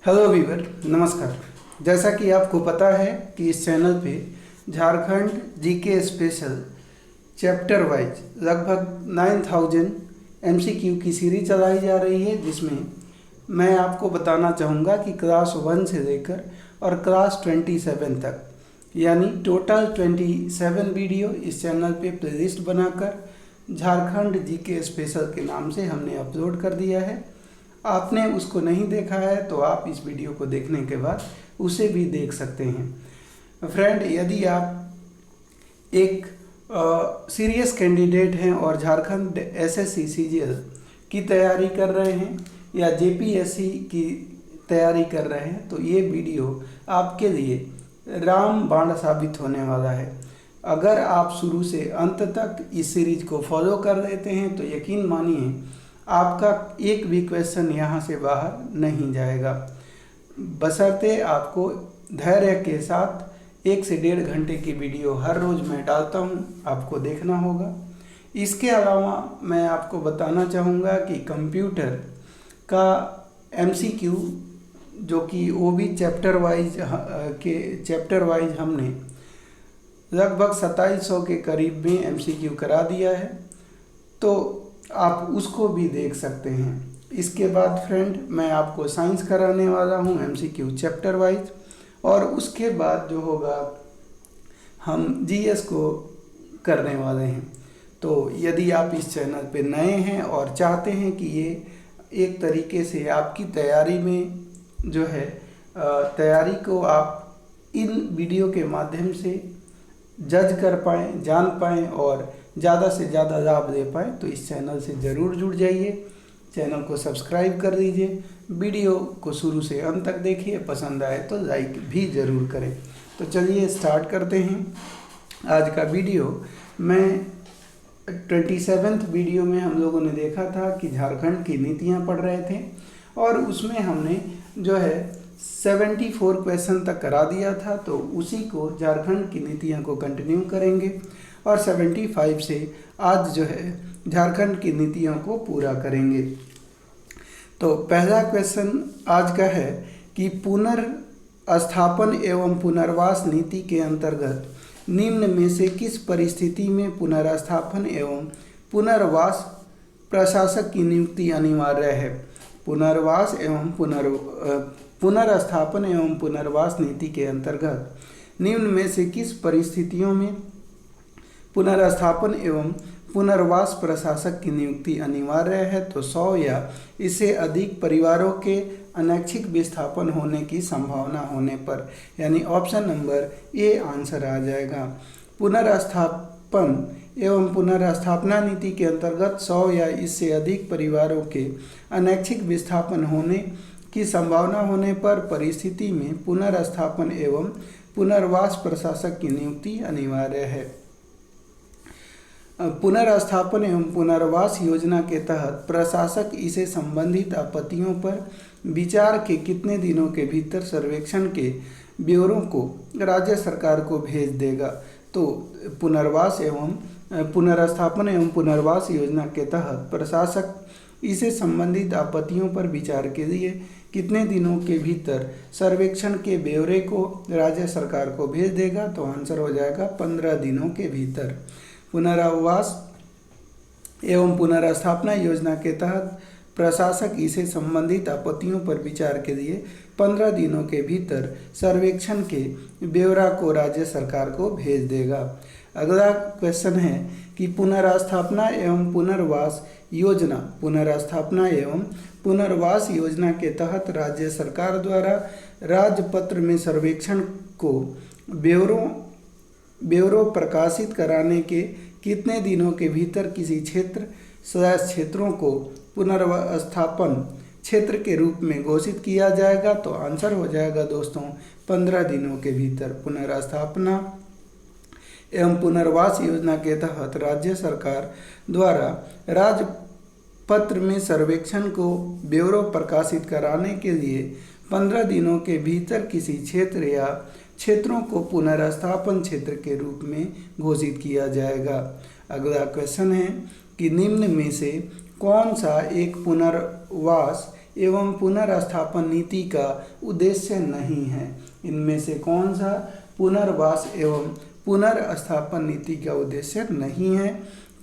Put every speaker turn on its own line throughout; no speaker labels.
Hello Weaver, नमस्कार। जैसा कि आपको पता है कि इस चैनल पे Jharkhand GK special chapter wise लगभग 9000 एमसीक्यू की सीरीज चलाई जा रही है, जिसमें मैं आपको बताना चाहूँगा कि क्लास 1 से लेकर और क्लास 27 तक, यानी टोटल 27 वीडियो इस चैनल पे प्लेलिस्ट बनाकर झारखंड जीके स्पेशल के नाम से हमने अपलोड कर दिया है। आपने उसको नहीं देखा है तो आप इस वीडियो को देखने के बाद उसे भी देख सकते हैं। फ्रेंड, यदि आप एक सीरियस कैंडिडेट हैं और झारखंड एसएससी सीजीएल की तैयारी कर रहे हैं या जेपीएससी की तैयारी कर रहे हैं तो ये वीडियो आपके लिए रामबाण साबित होने वाला है। अगर आप शुरू से अंत तक इस सीरीज को फॉलो कर लेते हैं तो यकीन मानिए आपका एक भी क्वेश्चन यहाँ से बाहर नहीं जाएगा, बशर्ते आपको धैर्य के साथ 1 से 1.5 घंटे की वीडियो हर रोज़ मैं डालता हूँ, आपको देखना होगा। इसके अलावा मैं आपको बताना चाहूँगा कि कंप्यूटर का एमसीक्यू जो कि वो भी चैप्टर वाइज हमने लगभग 2700 के करीब में एमसीक्यू करा दिया है, तो आप उसको भी देख सकते हैं। इसके बाद फ्रेंड, मैं आपको साइंस कराने वाला हूँ एमसीक्यू चैप्टर वाइज, और उसके बाद जो होगा हम जीएस को करने वाले हैं। तो यदि आप इस चैनल पे नए हैं और चाहते हैं कि ये एक तरीके से आपकी तैयारी में जो है तैयारी को आप इन वीडियो के माध्यम से जज कर पाएँ, जान पाएँ और ज़्यादा से ज़्यादा लाभ ले पाएँ, तो इस चैनल से ज़रूर जुड़ जाइए। चैनल को सब्सक्राइब कर दीजिए, वीडियो को शुरू से अंत तक देखिए, पसंद आए तो लाइक भी ज़रूर करें। तो चलिए स्टार्ट करते हैं आज का वीडियो। मैं 27th वीडियो में हम लोगों ने देखा था कि झारखंड की नीतियाँ पढ़ रहे थे और उसमें हमने जो है 74 क्वेश्चन तक करा दिया था, तो उसी को झारखंड की नीतियाँ को कंटिन्यू करेंगे और 75 से आज जो है झारखंड की नीतियों को पूरा करेंगे। तो पहला क्वेश्चन आज का है कि पुनर्स्थापन एवं पुनर्वास नीति के अंतर्गत निम्न में से किस परिस्थिति में पुनर्स्थापन एवं पुनर्वास प्रशासक की नियुक्ति अनिवार्य है। पुनर्वास एवं पुनर्स्थापन एवं पुनर्वास नीति के अंतर्गत निम्न में से किस परिस्थितियों में पुनर्स्थापन एवं पुनर्वास प्रशासक की नियुक्ति अनिवार्य है। तो 100 या इससे अधिक परिवारों के अनैच्छिक विस्थापन होने की संभावना होने पर, यानी ऑप्शन नंबर ए आंसर आ जाएगा। पुनर्स्थापन एवं पुनर्स्थापना नीति के अंतर्गत 100 या इससे अधिक परिवारों के अनैच्छिक विस्थापन होने की संभावना होने पर परिस्थिति में पुनर्स्थापन एवं पुनर्वास प्रशासक की नियुक्ति अनिवार्य है। पुनर्स्थापन एवं पुनर्वास योजना के तहत प्रशासक इसे संबंधित आपत्तियों पर विचार के कितने दिनों के भीतर सर्वेक्षण के ब्यौरों को राज्य सरकार को भेज देगा। तो पुनर्स्थापन एवं पुनर्वास योजना के तहत प्रशासक इसे संबंधित आपत्तियों पर विचार के लिए कितने दिनों के भीतर सर्वेक्षण के ब्यौरे को राज्य सरकार को भेज देगा। तो आंसर हो जाएगा 15 दिनों के भीतर। पुनर्वास एवं पुनर्स्थापना योजना के तहत प्रशासक इसे संबंधित आपत्तियों पर विचार के लिए 15 दिनों के भीतर सर्वेक्षण के ब्यौरा को राज्य सरकार को भेज देगा। अगला क्वेश्चन है कि पुनर्स्थापना एवं पुनर्वास योजना के तहत राज्य सरकार द्वारा राजपत्र में सर्वेक्षण को ब्यौरों प्रकाशित कराने के कितने दिनों के भीतर किसी क्षेत्रों को पुनर्स्थापन क्षेत्र के रूप में घोषित किया जाएगा। तो आंसर हो जाएगा दोस्तों 15 दिनों के भीतर। पुनर्स्थापना एवं पुनर्वास योजना के तहत राज्य सरकार द्वारा राजपत्र में सर्वेक्षण को ब्यौरों प्रकाशित कराने के लिए 15 दिनों के भीतर किसी क्षेत्र या क्षेत्रों को पुनर्स्थापन क्षेत्र के रूप में घोषित किया जाएगा। अगला क्वेश्चन है कि निम्न में से कौन सा एक पुनर्वास एवं पुनर्स्थापन नीति का उद्देश्य नहीं है। इनमें से कौन सा पुनर्वास एवं पुनर्स्थापन नीति का उद्देश्य नहीं है?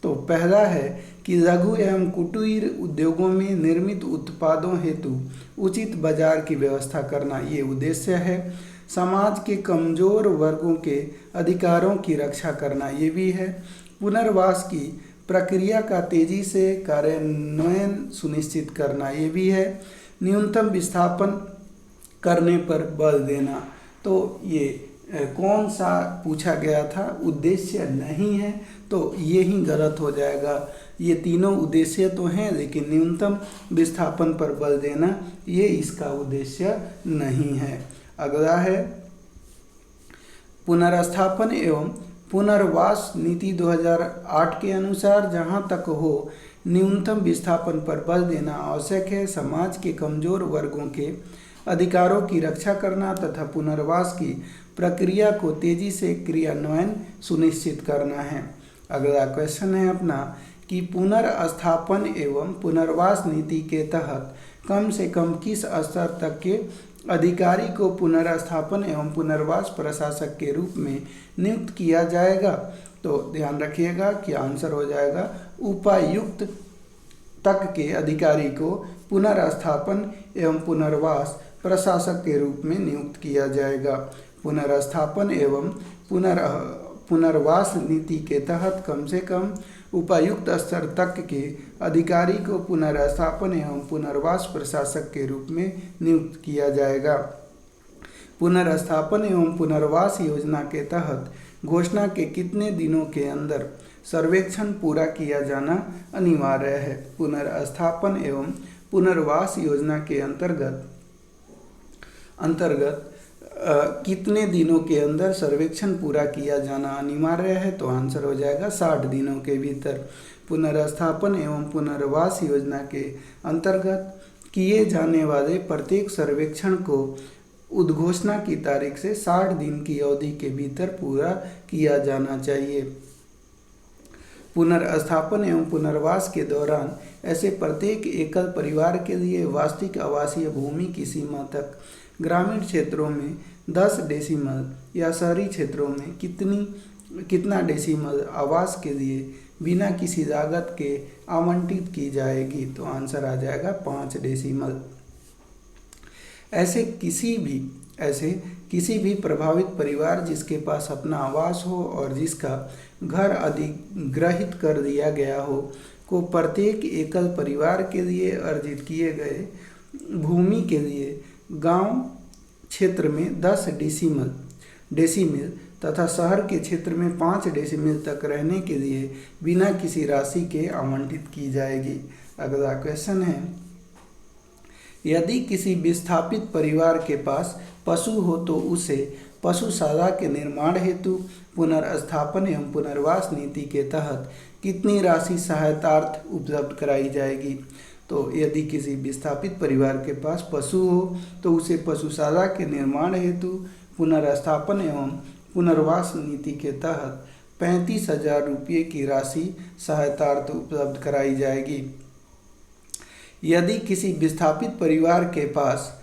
तो पहला है कि लघु एवं कुटीर उद्योगों में निर्मित उत्पादों हेतु उचित बाजार की व्यवस्था करना, ये उद्देश्य है। समाज के कमजोर वर्गों के अधिकारों की रक्षा करना, ये भी है। पुनर्वास की प्रक्रिया का तेजी से कार्यान्वयन सुनिश्चित करना, ये भी है। न्यूनतम विस्थापन करने पर बल देना, तो ये कौन सा पूछा गया था? उद्देश्य नहीं है, तो ये ही गलत हो जाएगा। ये तीनों उद्देश्य तो हैं, लेकिन न्यूनतम विस्थापन पर बल देना ये इसका उद्देश्य नहीं है। अगला है पुनर्स्थापन एवं पुनर्वास नीति 2008 के अनुसार जहाँ तक हो न्यूनतम विस्थापन पर बल देना आवश्यक है। समाज के कमजोर वर्गों के अधिकारों की रक्षा करना तथा पुनर्वास की प्रक्रिया को तेजी से क्रियान्वयन सुनिश्चित करना है। अगला क्वेश्चन है अपना कि पुनर्स्थापन एवं पुनर्वास नीति के तहत कम से कम किस स्तर तक के अधिकारी को पुनर्स्थापन एवं पुनर्वास प्रशासक के रूप में नियुक्त किया जाएगा? तो ध्यान रखिएगा कि आंसर हो जाएगा उपायुक्त तक के अधिकारी को पुनर्स्थापन एवं पुनर्वास प्रशासक के रूप में नियुक्त किया जाएगा। पुनर्स्थापन एवं पुनर्वास नीति के तहत कम से कम उपायुक्त स्तर तक के अधिकारी को पुनर्स्थापन एवं पुनर्वास प्रशासक के रूप में नियुक्त किया जाएगा। पुनर्स्थापन एवं पुनर्वास योजना के तहत घोषणा के कितने दिनों के अंदर सर्वेक्षण पूरा किया जाना अनिवार्य है? पुनर्स्थापन एवं पुनर्वास योजना के अंतर्गत कितने दिनों के अंदर सर्वेक्षण पूरा किया जाना अनिवार्य है? तो आंसर हो जाएगा 60 दिनों के भीतर। पुनर्स्थापन एवं पुनर्वास योजना के अंतर्गत किए जाने वाले प्रत्येक सर्वेक्षण को उद्घोषणा की तारीख से 60 दिन की अवधि के भीतर पूरा किया जाना चाहिए। पुनर्स्थापन एवं पुनर्वास के दौरान ऐसे प्रत्येक एकल परिवार के लिए वास्तविक आवासीय भूमि की सीमा तक ग्रामीण क्षेत्रों में 10 डेसीमल या शहरी क्षेत्रों में कितना डेसीमल आवास के लिए बिना किसी लागत के आवंटित की जाएगी? तो आंसर आ जाएगा 5 डेसीमल। ऐसे किसी भी प्रभावित परिवार जिसके पास अपना आवास हो और जिसका घर अधिग्रहित कर दिया गया हो को प्रत्येक एकल परिवार के लिए अर्जित किए गए भूमि के लिए गांव क्षेत्र में 10 डेसीमिल तथा शहर के क्षेत्र में 5 डेसीमिल तक रहने के लिए बिना किसी राशि के आवंटित की जाएगी। अगला क्वेश्चन है, यदि किसी विस्थापित परिवार के पास पशु हो तो उसे पशुशाला के निर्माण हेतु पुनर्स्थापन एवं पुनर्वास नीति के तहत कितनी राशि सहायतार्थ उपलब्ध कराई जाएगी? तो यदि किसी विस्थापित परिवार के पास पशु हो तो उसे पशुशाला के निर्माण हेतु पुनर्स्थापन एवं पुनर्वास नीति के तहत 35,000 रुपये की राशि सहायतार्थ उपलब्ध कराई जाएगी। यदि किसी विस्थापित परिवार के पास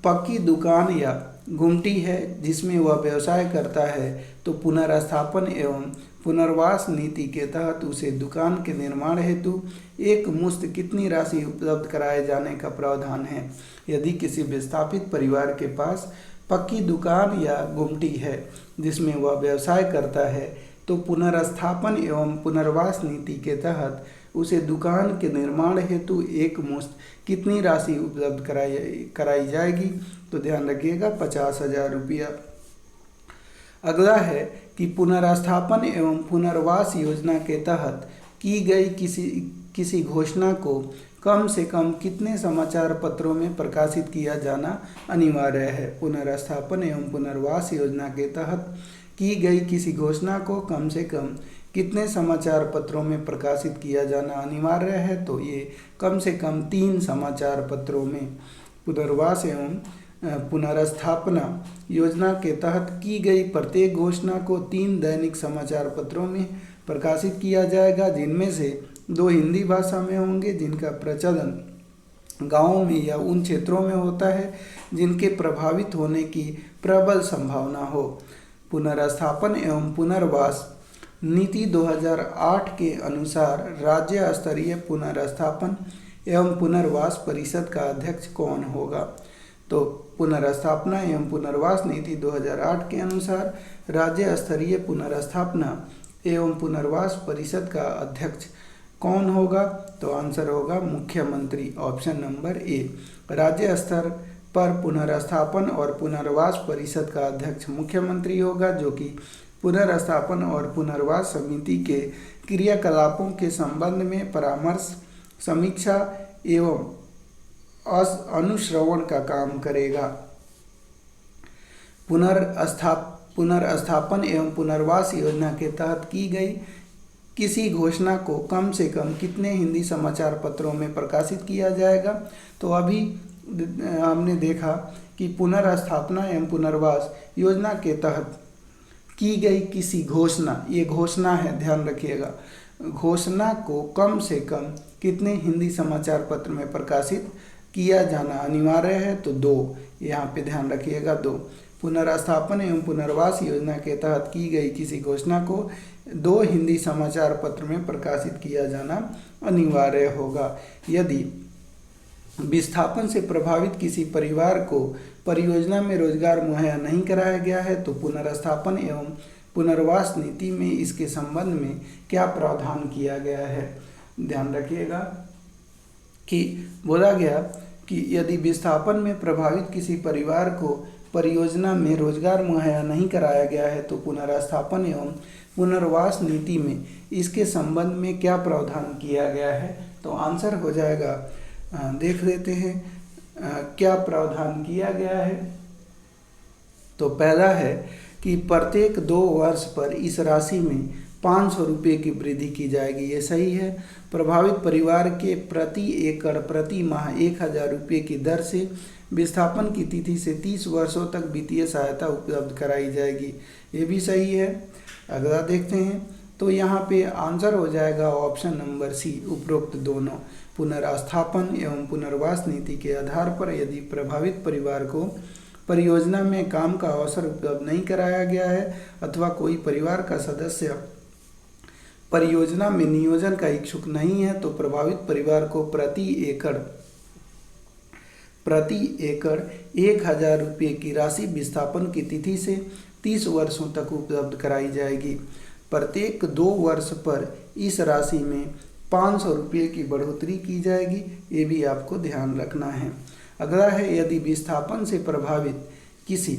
पक्की दुकान या गुमटी है जिसमें वह व्यवसाय करता है तो पुनर्स्थापन एवं पुनर्वास नीति के तहत उसे दुकान के निर्माण हेतु एक मुश्त कितनी राशि उपलब्ध कराए जाने का प्रावधान है? यदि किसी विस्थापित परिवार के पास पक्की दुकान या गुमटी है जिसमें वह व्यवसाय करता है तो पुनर्स्थापन एवं पुनर्वास नीति के तहत उसे दुकान के निर्माण हेतु एक मुश्त कितनी राशि उपलब्ध कराई जाएगी? तो ध्यान रखिएगा 50,000 रुपया। अगला है कि पुनर्स्थापन एवं पुनर्वास योजना के तहत की गई किसी घोषणा को कम से कम कितने समाचार पत्रों में प्रकाशित किया जाना अनिवार्य है? पुनर्स्थापन एवं पुनर्वास योजना के तहत की गई किसी घोषणा को कम से कम कितने समाचार पत्रों में प्रकाशित किया जाना अनिवार्य है? तो ये कम से कम 3 समाचार पत्रों में। पुनर्वास एवं पुनर्स्थापना योजना के तहत की गई प्रत्येक घोषणा को 3 दैनिक समाचार पत्रों में प्रकाशित किया जाएगा, जिनमें से 2 हिंदी भाषा में होंगे जिनका प्रचलन गांवों में या उन क्षेत्रों में होता है जिनके प्रभावित होने की प्रबल संभावना हो। पुनर्स्थापन एवं पुनर्वास नीति 2008 के अनुसार राज्य स्तरीय पुनर्स्थापन एवं पुनर्वास परिषद का अध्यक्ष कौन होगा? तो पुनर्स्थापना एवं पुनर्वास नीति 2008 के अनुसार राज्य स्तरीय पुनर्स्थापना एवं पुनर्वास परिषद का अध्यक्ष कौन होगा? तो आंसर होगा मुख्यमंत्री, ऑप्शन नंबर ए। राज्य स्तर पर पुनर्स्थापन और पुनर्वास परिषद का अध्यक्ष मुख्यमंत्री होगा, जो कि पुनर्स्थापन और पुनर्वास समिति के क्रियाकलापों के संबंध में परामर्श, समीक्षा एवं अनुश्रवण का काम करेगा। पुनर्स्थापन एवं पुनर्वास योजना के तहत की गई किसी घोषणा को कम से कम कितने हिंदी समाचार पत्रों में प्रकाशित किया जाएगा? तो अभी हमने देखा कि पुनर्स्थापना एवं पुनर्वास योजना के तहत की गई किसी घोषणा, ये घोषणा है, ध्यान रखिएगा, घोषणा को कम से कम कितने हिंदी समाचार पत्र में प्रकाशित किया जाना अनिवार्य है? तो 2, यहाँ पे ध्यान रखिएगा 2। पुनर्स्थापन एवं पुनर्वास योजना के तहत की गई किसी घोषणा को 2 हिंदी समाचार पत्र में प्रकाशित किया जाना अनिवार्य होगा। यदि विस्थापन से प्रभावित किसी परिवार को परियोजना में रोजगार मुहैया नहीं कराया गया है तो पुनर्स्थापन एवं पुनर्वास नीति में इसके संबंध में क्या प्रावधान किया गया है? ध्यान रखिएगा कि बोला गया कि यदि विस्थापन में प्रभावित किसी परिवार को परियोजना में रोजगार मुहैया नहीं कराया गया है तो पुनर्स्थापन एवं पुनर्वास नीति में इसके संबंध में क्या प्रावधान किया गया है? तो आंसर हो जाएगा, देख लेते हैं क्या प्रावधान किया गया है। तो पहला है कि प्रत्येक 2 वर्ष पर इस राशि में 500 रुपये की वृद्धि की जाएगी, ये सही है। प्रभावित परिवार के प्रति एकड़ प्रति माह 1000 रुपये की दर से विस्थापन की तिथि से 30 वर्षों तक वित्तीय सहायता उपलब्ध कराई जाएगी, ये भी सही है। अगला देखते हैं, तो यहाँ पे आंसर हो जाएगा ऑप्शन नंबर सी, उपरोक्त दोनों। पुनर्स्थापन एवं पुनर्वास नीति के आधार पर यदि प्रभावित परिवार को परियोजना में काम का अवसर उपलब्ध नहीं कराया गया है अथवा कोई परिवार का सदस्य परियोजना में नियोजन का इच्छुक नहीं है तो प्रभावित परिवार को प्रति एकड़ 1000 रुपये की राशि विस्थापन की तिथि से 30 वर्षों तक उपलब्ध कराई जाएगी। प्रत्येक 2 वर्ष पर इस राशि में 500 रुपये की बढ़ोतरी की जाएगी, ये भी आपको ध्यान रखना है। अगला है, यदि विस्थापन से प्रभावित किसी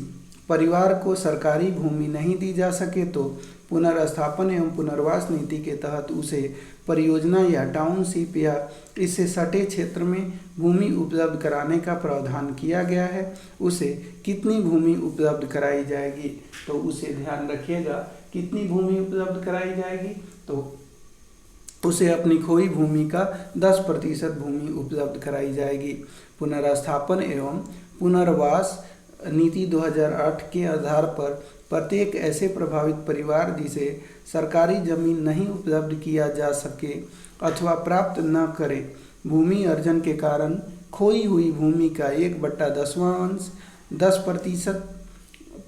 परिवार को सरकारी भूमि नहीं दी जा सके तो पुनर्स्थापन एवं पुनर्वास नीति के तहत उसे परियोजना या टाउनशिप या इससे सटे क्षेत्र में भूमि उपलब्ध कराने का प्रावधान किया गया है। उसे कितनी भूमि उपलब्ध कराई जाएगी? तो उसे ध्यान रखिएगा, कितनी भूमि उपलब्ध कराई जाएगी? तो उसे अपनी खोई भूमि का 10% भूमि उपलब्ध कराई जाएगी। पुनर्स्थापन एवं पुनर्वास नीति 2008 के आधार पर प्रत्येक ऐसे प्रभावित परिवार जिसे सरकारी जमीन नहीं उपलब्ध किया जा सके अथवा प्राप्त न करे, भूमि अर्जन के कारण खोई हुई भूमि का 1/10वां अंश 10%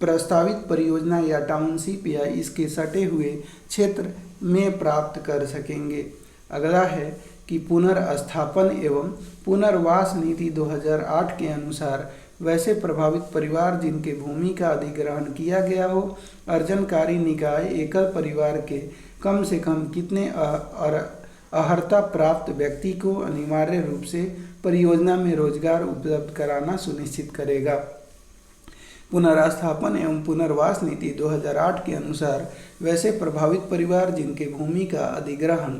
प्रस्तावित परियोजना या टाउनशिप या इसके सटे हुए क्षेत्र में प्राप्त कर सकेंगे। अगला है कि पुनर्स्थापन एवं पुनर्वास नीति 2008 के अनुसार वैसे प्रभावित परिवार जिनके भूमि का अधिग्रहण किया गया हो, अर्जनकारी निकाय एकल परिवार के कम से कम कितने अर्हता प्राप्त व्यक्ति को अनिवार्य रूप से परियोजना में रोजगार उपलब्ध कराना सुनिश्चित करेगा। पुनर्स्थापन एवं पुनर्वास नीति 2008 के अनुसार वैसे प्रभावित परिवार जिनके भूमि का अधिग्रहण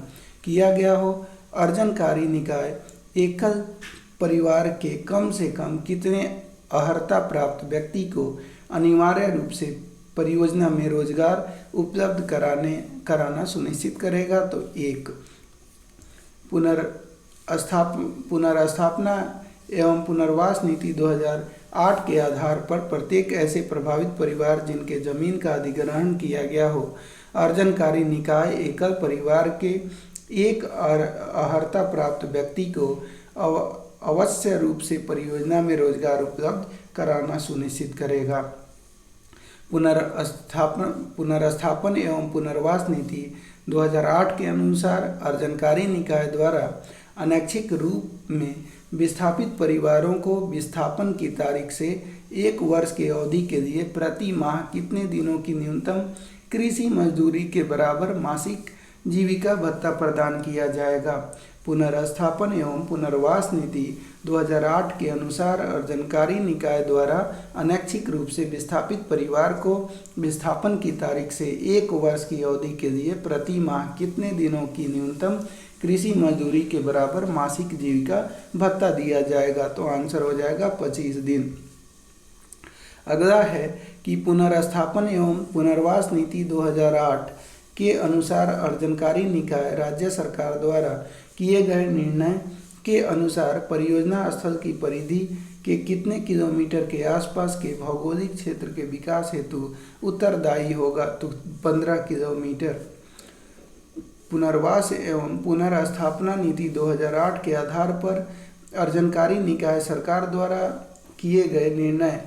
किया गया हो, अर्जनकारी निकाय एकल परिवार के कम से कम कितने अर्हता प्राप्त व्यक्ति को अनिवार्य रूप से परियोजना में रोजगार उपलब्ध कराना सुनिश्चित करेगा? तो 1। पुनर्स्थापना एवं पुनर्वास नीति 2008 के आधार पर प्रत्येक ऐसे प्रभावित परिवार जिनके जमीन का अधिग्रहण किया गया हो, अर्जनकारी निकाय एकल परिवार के एक अर्हता प्राप्त व्यक्ति को अवश्य रूप से परियोजना में रोजगार उपलब्ध कराना सुनिश्चित करेगा। पुनर्स्थापन एवं पुनर्वास नीति 2008 के अनुसार अर्जनकारी निकाय द्वारा अनैच्छिक रूप में विस्थापित परिवारों को विस्थापन की तारीख से 1 वर्ष की अवधि के लिए प्रति माह कितने दिनों की न्यूनतम कृषि मजदूरी के बराबर मासिक जीविका भत्ता प्रदान किया जाएगा। पुनर्स्थापन एवं पुनर्वास नीति 2008 के अनुसार अर्जनकारी निकाय द्वारा अनैच्छिक रूप से विस्थापित परिवार को विस्थापन की तारीख से 1 वर्ष की अवधि के लिए प्रति माह कितने दिनों की न्यूनतम कृषि मजदूरी के बराबर मासिक जीविका भत्ता दिया जाएगा। तो आंसर हो जाएगा 25 दिन। अगला है कि पुनर्स्थापन एवं पुनर्वास नीति 2008 के अनुसार अर्जनकारी निकाय राज्य सरकार द्वारा किए गए निर्णय के अनुसार परियोजना स्थल की परिधि के कितने किलोमीटर के आसपास के भौगोलिक क्षेत्र के विकास हेतु उत्तरदायी होगा। तो 15 किलोमीटर। पुनर्वास एवं पुनर्स्थापना नीति 2008 के आधार पर अर्जनकारी निकाय सरकार द्वारा किए गए निर्णय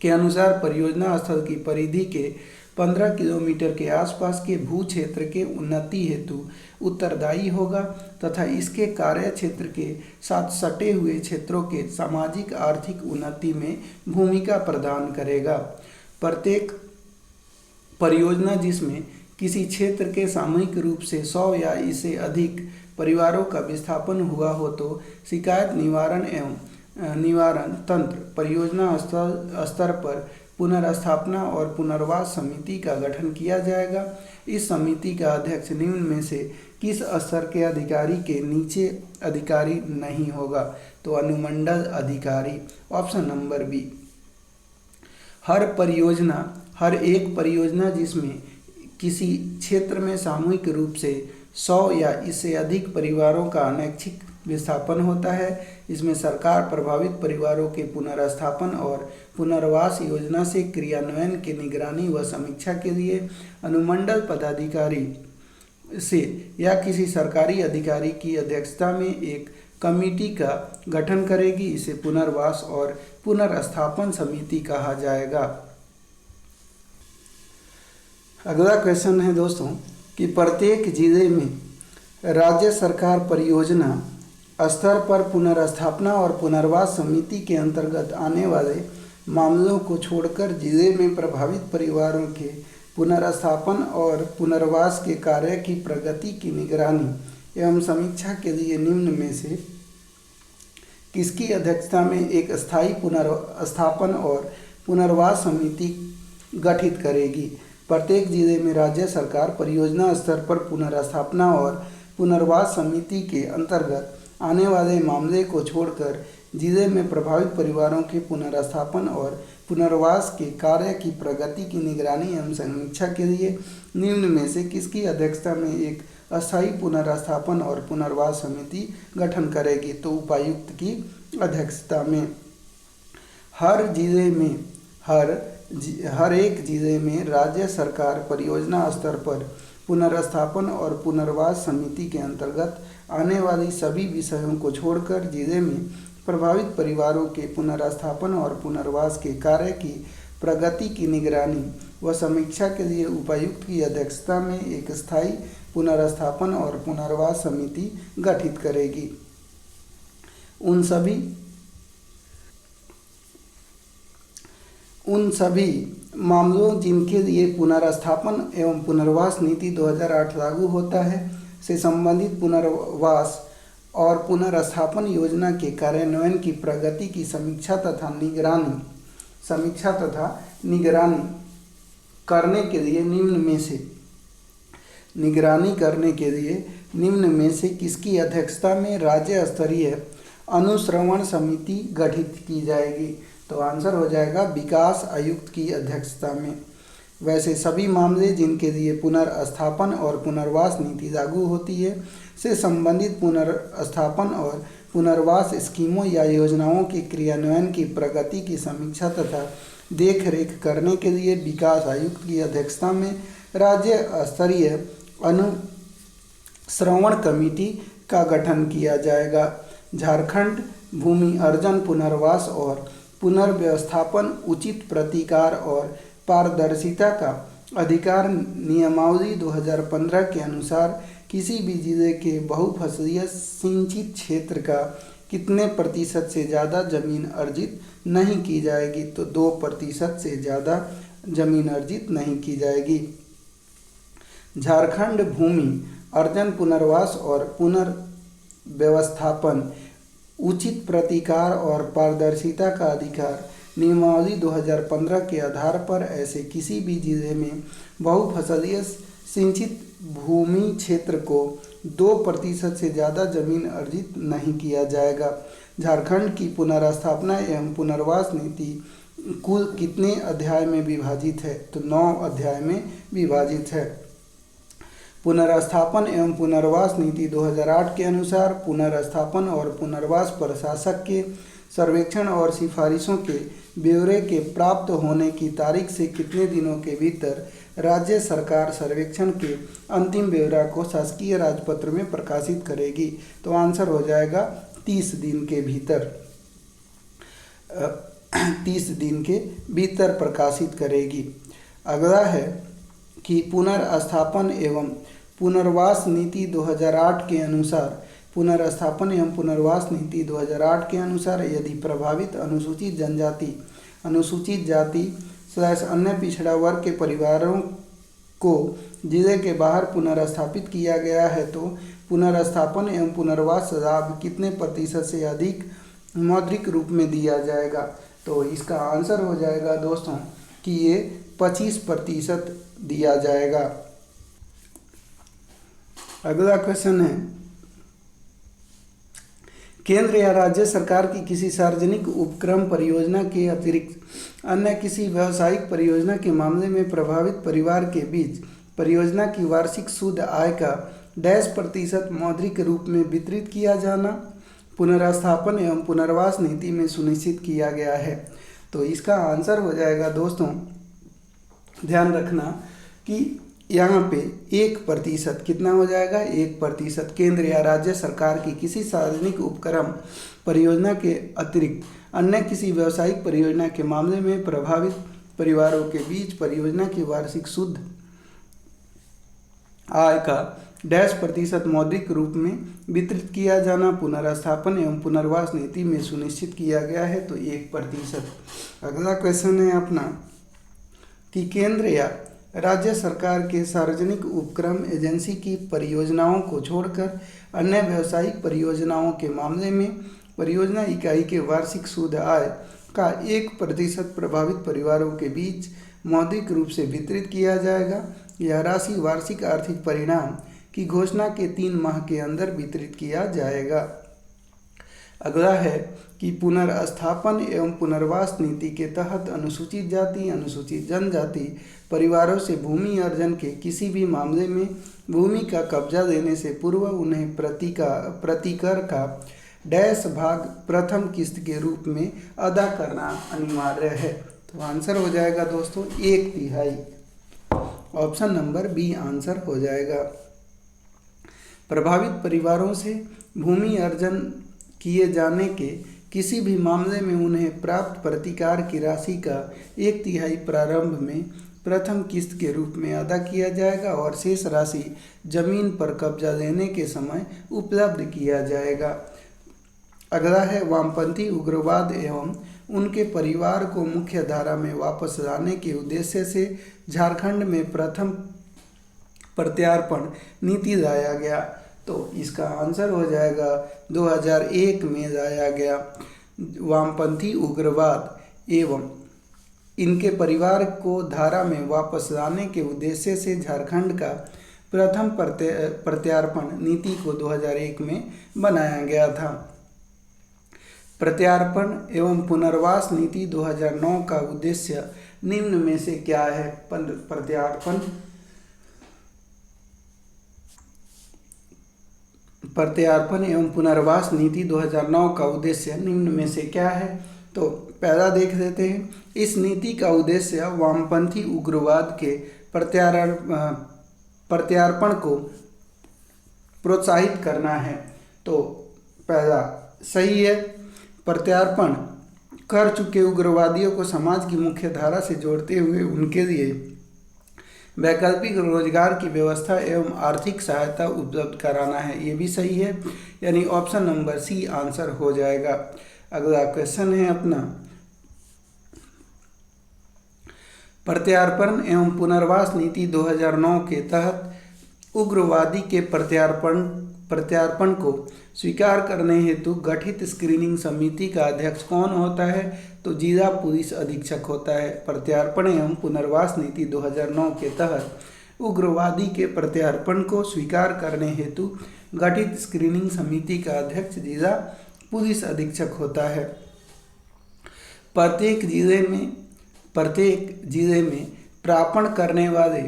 के अनुसार परियोजना स्थल की परिधि के 15 किलोमीटर के आसपास के भू क्षेत्र के उन्नति हेतु उत्तरदायी होगा तथा इसके कार्य क्षेत्र के साथ सटे हुए क्षेत्रों के सामाजिक आर्थिक उन्नति में भूमिका प्रदान करेगा। प्रत्येक परियोजना जिसमें किसी क्षेत्र के सामूहिक रूप से 100 या इससे अधिक परिवारों का विस्थापन हुआ हो तो शिकायत निवारण तंत्र परियोजना स्तर पर पुनर्स्थापना और पुनर्वास समिति का गठन किया जाएगा। इस समिति का अध्यक्ष निम्न में से किस स्तर के अधिकारी के नीचे अधिकारी नहीं होगा। तो अनुमंडल अधिकारी, ऑप्शन नंबर बी। हर एक परियोजना जिसमें किसी क्षेत्र में सामूहिक रूप से 100 या इससे अधिक परिवारों का अनैच्छिक विस्थापन होता है, इसमें सरकार प्रभावित परिवारों के पुनर्स्थापन और पुनर्वास योजना से क्रियान्वयन की निगरानी व समीक्षा के लिए अनुमंडल पदाधिकारी से या किसी सरकारी अधिकारी की अध्यक्षता में एक कमेटी का गठन करेगी। इसे पुनर्वास और पुनर्स्थापन समिति कहा जाएगा। अगला क्वेश्चन है दोस्तों कि प्रत्येक जिले में राज्य सरकार परियोजना स्तर पर पुनर्स्थापना और पुनर्वास समिति के अंतर्गत आने वाले मामलों को छोड़कर जिले में प्रभावित परिवारों के पुनर्स्थापन और पुनर्वास के कार्य की प्रगति की निगरानी एवं समीक्षा के लिए निम्न में से किसकी अध्यक्षता में एक स्थायी पुनर्स्थापन और पुनर्वास समिति गठित करेगी। प्रत्येक जिले में राज्य सरकार परियोजना स्तर पर पुनर्स्थापना और पुनर्वास समिति के अंतर्गत आने वाले मामले को छोड़कर जिले में प्रभावित परिवारों के पुनर्स्थापन और पुनर्वास के कार्य की प्रगति की निगरानी एवं समीक्षा के लिए निम्न में से किसकी अध्यक्षता में एक अस्थायी पुनर्स्थापन और पुनर्वास समिति गठन करेगी। तो उपायुक्त की अध्यक्षता में। हर एक जिले में राज्य सरकार परियोजना स्तर पर पुनर्स्थापन और पुनर्वास समिति के अंतर्गत आने वाली सभी विषयों को छोड़कर जिले में प्रभावित परिवारों के पुनर्स्थापन और पुनर्वास के कार्य की प्रगति की निगरानी व समीक्षा के लिए उपायुक्त की अध्यक्षता में एक स्थायी पुनर्स्थापन और पुनर्वास समिति गठित करेगी। उन सभी मामलों जिनके लिए पुनर्स्थापन एवं पुनर्वास नीति 2008 लागू होता है से संबंधित पुनर्वास और पुनर्स्थापन योजना के कार्यान्वयन की प्रगति की समीक्षा तथा निगरानी करने के लिए निम्न में से किसकी अध्यक्षता में राज्य स्तरीय अनुश्रवण समिति गठित की जाएगी। तो आंसर हो जाएगा विकास आयुक्त की अध्यक्षता में। वैसे सभी मामले जिनके लिए पुनर्स्थापन और पुनर्वास नीति लागू होती है से संबंधित पुनर्स्थापन और पुनर्वास स्कीमों या योजनाओं के क्रियान्वयन की प्रगति की समीक्षा तथा देखरेख करने के लिए विकास आयुक्त की अध्यक्षता में राज्य स्तरीय अनुश्रवण कमेटी का गठन किया जाएगा। झारखंड भूमि अर्जन पुनर्वास और पुनर्व्यवस्थापन उचित प्रतिकार और पारदर्शिता का अधिकार नियमावली 2015 के अनुसार किसी भी जिले के बहुफसलीय सिंचित क्षेत्र का कितने प्रतिशत से ज़्यादा जमीन अर्जित नहीं की जाएगी? तो 2% से ज़्यादा जमीन अर्जित नहीं की जाएगी। झारखंड भूमि अर्जन पुनर्वास और पुनर्व्यवस्थापन उचित प्रतिकार और पारदर्शिता का अधिकार नियमावली 2015 के आधार पर ऐसे किसी भी जिले में बहुफसलीय सिंचित भूमि क्षेत्र को 2% से ज़्यादा जमीन अर्जित नहीं किया जाएगा। झारखंड की पुनर्स्थापना एवं पुनर्वास नीति कुल कितने अध्याय में विभाजित है? तो 9 अध्याय में विभाजित है। पुनर्स्थापन एवं पुनर्वास नीति 2008 के अनुसार पुनर्स्थापन और पुनर्वास प्रशासक के सर्वेक्षण और सिफारिशों के ब्यौरे के प्राप्त होने की तारीख से कितने दिनों के भीतर राज्य सरकार सर्वेक्षण के अंतिम ब्यौरा को शासकीय राजपत्र में प्रकाशित करेगी? तो आंसर हो जाएगा 30 दिन के भीतर। 30 दिन के भीतर प्रकाशित करेगी। अगला है कि पुनर्स्थापन एवं पुनर्वास नीति 2008 के अनुसार पुनर्स्थापन एवं पुनर्वास नीति 2008 के अनुसार यदि प्रभावित अनुसूचित जनजाति, अनुसूचित जाति / अन्य पिछड़ा वर्ग के परिवारों को जिले के बाहर पुनर्स्थापित किया गया है तो पुनर्स्थापन एवं पुनर्वास लाभ कितने प्रतिशत से अधिक मौद्रिक रूप में दिया जाएगा? तो इसका आंसर हो जाएगा दोस्तों कि ये 25% दिया जाएगा। अगला क्वेश्चन है, केंद्र या राज्य सरकार की किसी सार्वजनिक उपक्रम परियोजना के अतिरिक्त अन्य किसी व्यावसायिक परियोजना के मामले में प्रभावित परिवार के बीच परियोजना की वार्षिक शुद्ध आय का %% मौद्रिक रूप में वितरित किया जाना पुनर्स्थापन एवं पुनर्वास नीति में सुनिश्चित किया गया है। तो इसका आंसर हो जाएगा दोस्तों, ध्यान रखना कि यहाँ पे 1% कितना हो जाएगा? 1% केंद्र या राज्य सरकार की किसी सार्वजनिक उपक्रम परियोजना के अतिरिक्त अन्य किसी व्यावसायिक परियोजना के मामले में प्रभावित परिवारों के बीच परियोजना की वार्षिक शुद्ध आय का %% मौद्रिक रूप में वितरित किया जाना पुनर्स्थापन एवं पुनर्वास नीति में सुनिश्चित किया गया है। तो 1%। अगला क्वेश्चन है अपना कि केंद्र या राज्य सरकार के सार्वजनिक उपक्रम एजेंसी की परियोजनाओं को छोड़कर अन्य व्यावसायिक परियोजनाओं के मामले में परियोजना इकाई के वार्षिक शुद्ध आय का 1% प्रभावित परिवारों के बीच मौद्रिक रूप से वितरित किया जाएगा। यह राशि वार्षिक आर्थिक परिणाम की घोषणा के 3 माह के अंदर वितरित किया जाएगा। अगला है कि पुनर्स्थापन एवं पुनर्वास नीति के तहत अनुसूचित जाति, अनुसूचित जनजाति परिवारों से भूमि अर्जन के किसी भी मामले में भूमि का कब्जा देने से पूर्व उन्हें प्रतिकर का भाग प्रथम किस्त के रूप में अदा करना अनिवार्य है। तो आंसर हो जाएगा दोस्तों 1/3। ऑप्शन नंबर बी आंसर हो जाएगा। प्रभावित परिवारों से भूमि अर्जन किए जाने के किसी भी मामले में उन्हें प्राप्त प्रतिकार की राशि का 1/3 प्रारंभ में प्रथम किस्त के रूप में अदा किया जाएगा और शेष राशि जमीन पर कब्जा लेने के समय उपलब्ध किया जाएगा। अगला है वामपंथी उग्रवाद एवं उनके परिवार को मुख्य धारा में वापस लाने के उद्देश्य से झारखंड में प्रथम प्रत्यार्पण नीति लाया गया। तो इसका आंसर हो जाएगा 2001 में लाया गया। वामपंथी उग्रवाद एवं इनके परिवार को धारा में वापस लाने के उद्देश्य से झारखंड का प्रथम प्रत्यार्पण नीति को 2001 में बनाया गया था। प्रत्यार्पण एवं पुनर्वास नीति 2009 का उद्देश्य निम्न में से क्या है? प्रत्यार्पण एवं पुनर्वास नीति 2009 का उद्देश्य निम्न में से क्या है? तो पहला देख लेते हैं। इस नीति का उद्देश्य वामपंथी उग्रवाद के प्रत्यार्पण को प्रोत्साहित करना है। तो पहला सही है। प्रत्यार्पण कर चुके उग्रवादियों को समाज की मुख्य धारा से जोड़ते हुए उनके लिए वैकल्पिक रोजगार की व्यवस्था एवं आर्थिक सहायता उपलब्ध कराना है, ये भी सही है। यानी ऑप्शन नंबर सी आंसर हो जाएगा। अगला क्वेश्चन है अपना, प्रत्यार्पण एवं पुनर्वास नीति 2009 के तहत उग्रवादी के प्रत्यार्पण को स्वीकार करने हेतु गठित स्क्रीनिंग समिति का अध्यक्ष कौन होता है? तो जिला पुलिस अधीक्षक होता है। प्रत्यार्पण एवं पुनर्वास नीति 2009 के तहत उग्रवादी के प्रत्यार्पण को स्वीकार करने हेतु गठित स्क्रीनिंग समिति का अध्यक्ष जिला पुलिस अधीक्षक होता है। प्रत्येक जिले में प्रापण करने वाले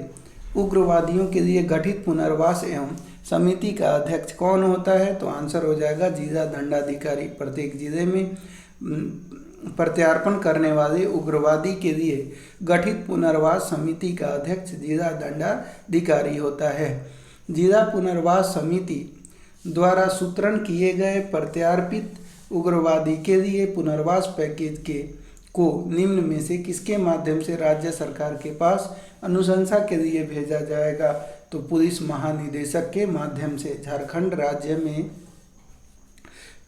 उग्रवादियों के लिए गठित पुनर्वास एवं समिति का अध्यक्ष कौन होता है? तो आंसर हो जाएगा जिला दंडाधिकारी। प्रत्येक जिले में प्रत्यार्पण करने वाले उग्रवादी के लिए गठित पुनर्वास समिति का अध्यक्ष जिला दंडाधिकारी होता है। जिला पुनर्वास समिति द्वारा सूत्रण किए गए प्रत्यार्पित उग्रवादी के लिए पुनर्वास पैकेज को निम्न में से किसके माध्यम से राज्य सरकार के पास अनुशंसा के लिए भेजा जाएगा? तो पुलिस महानिदेशक के माध्यम से। झारखंड राज्य में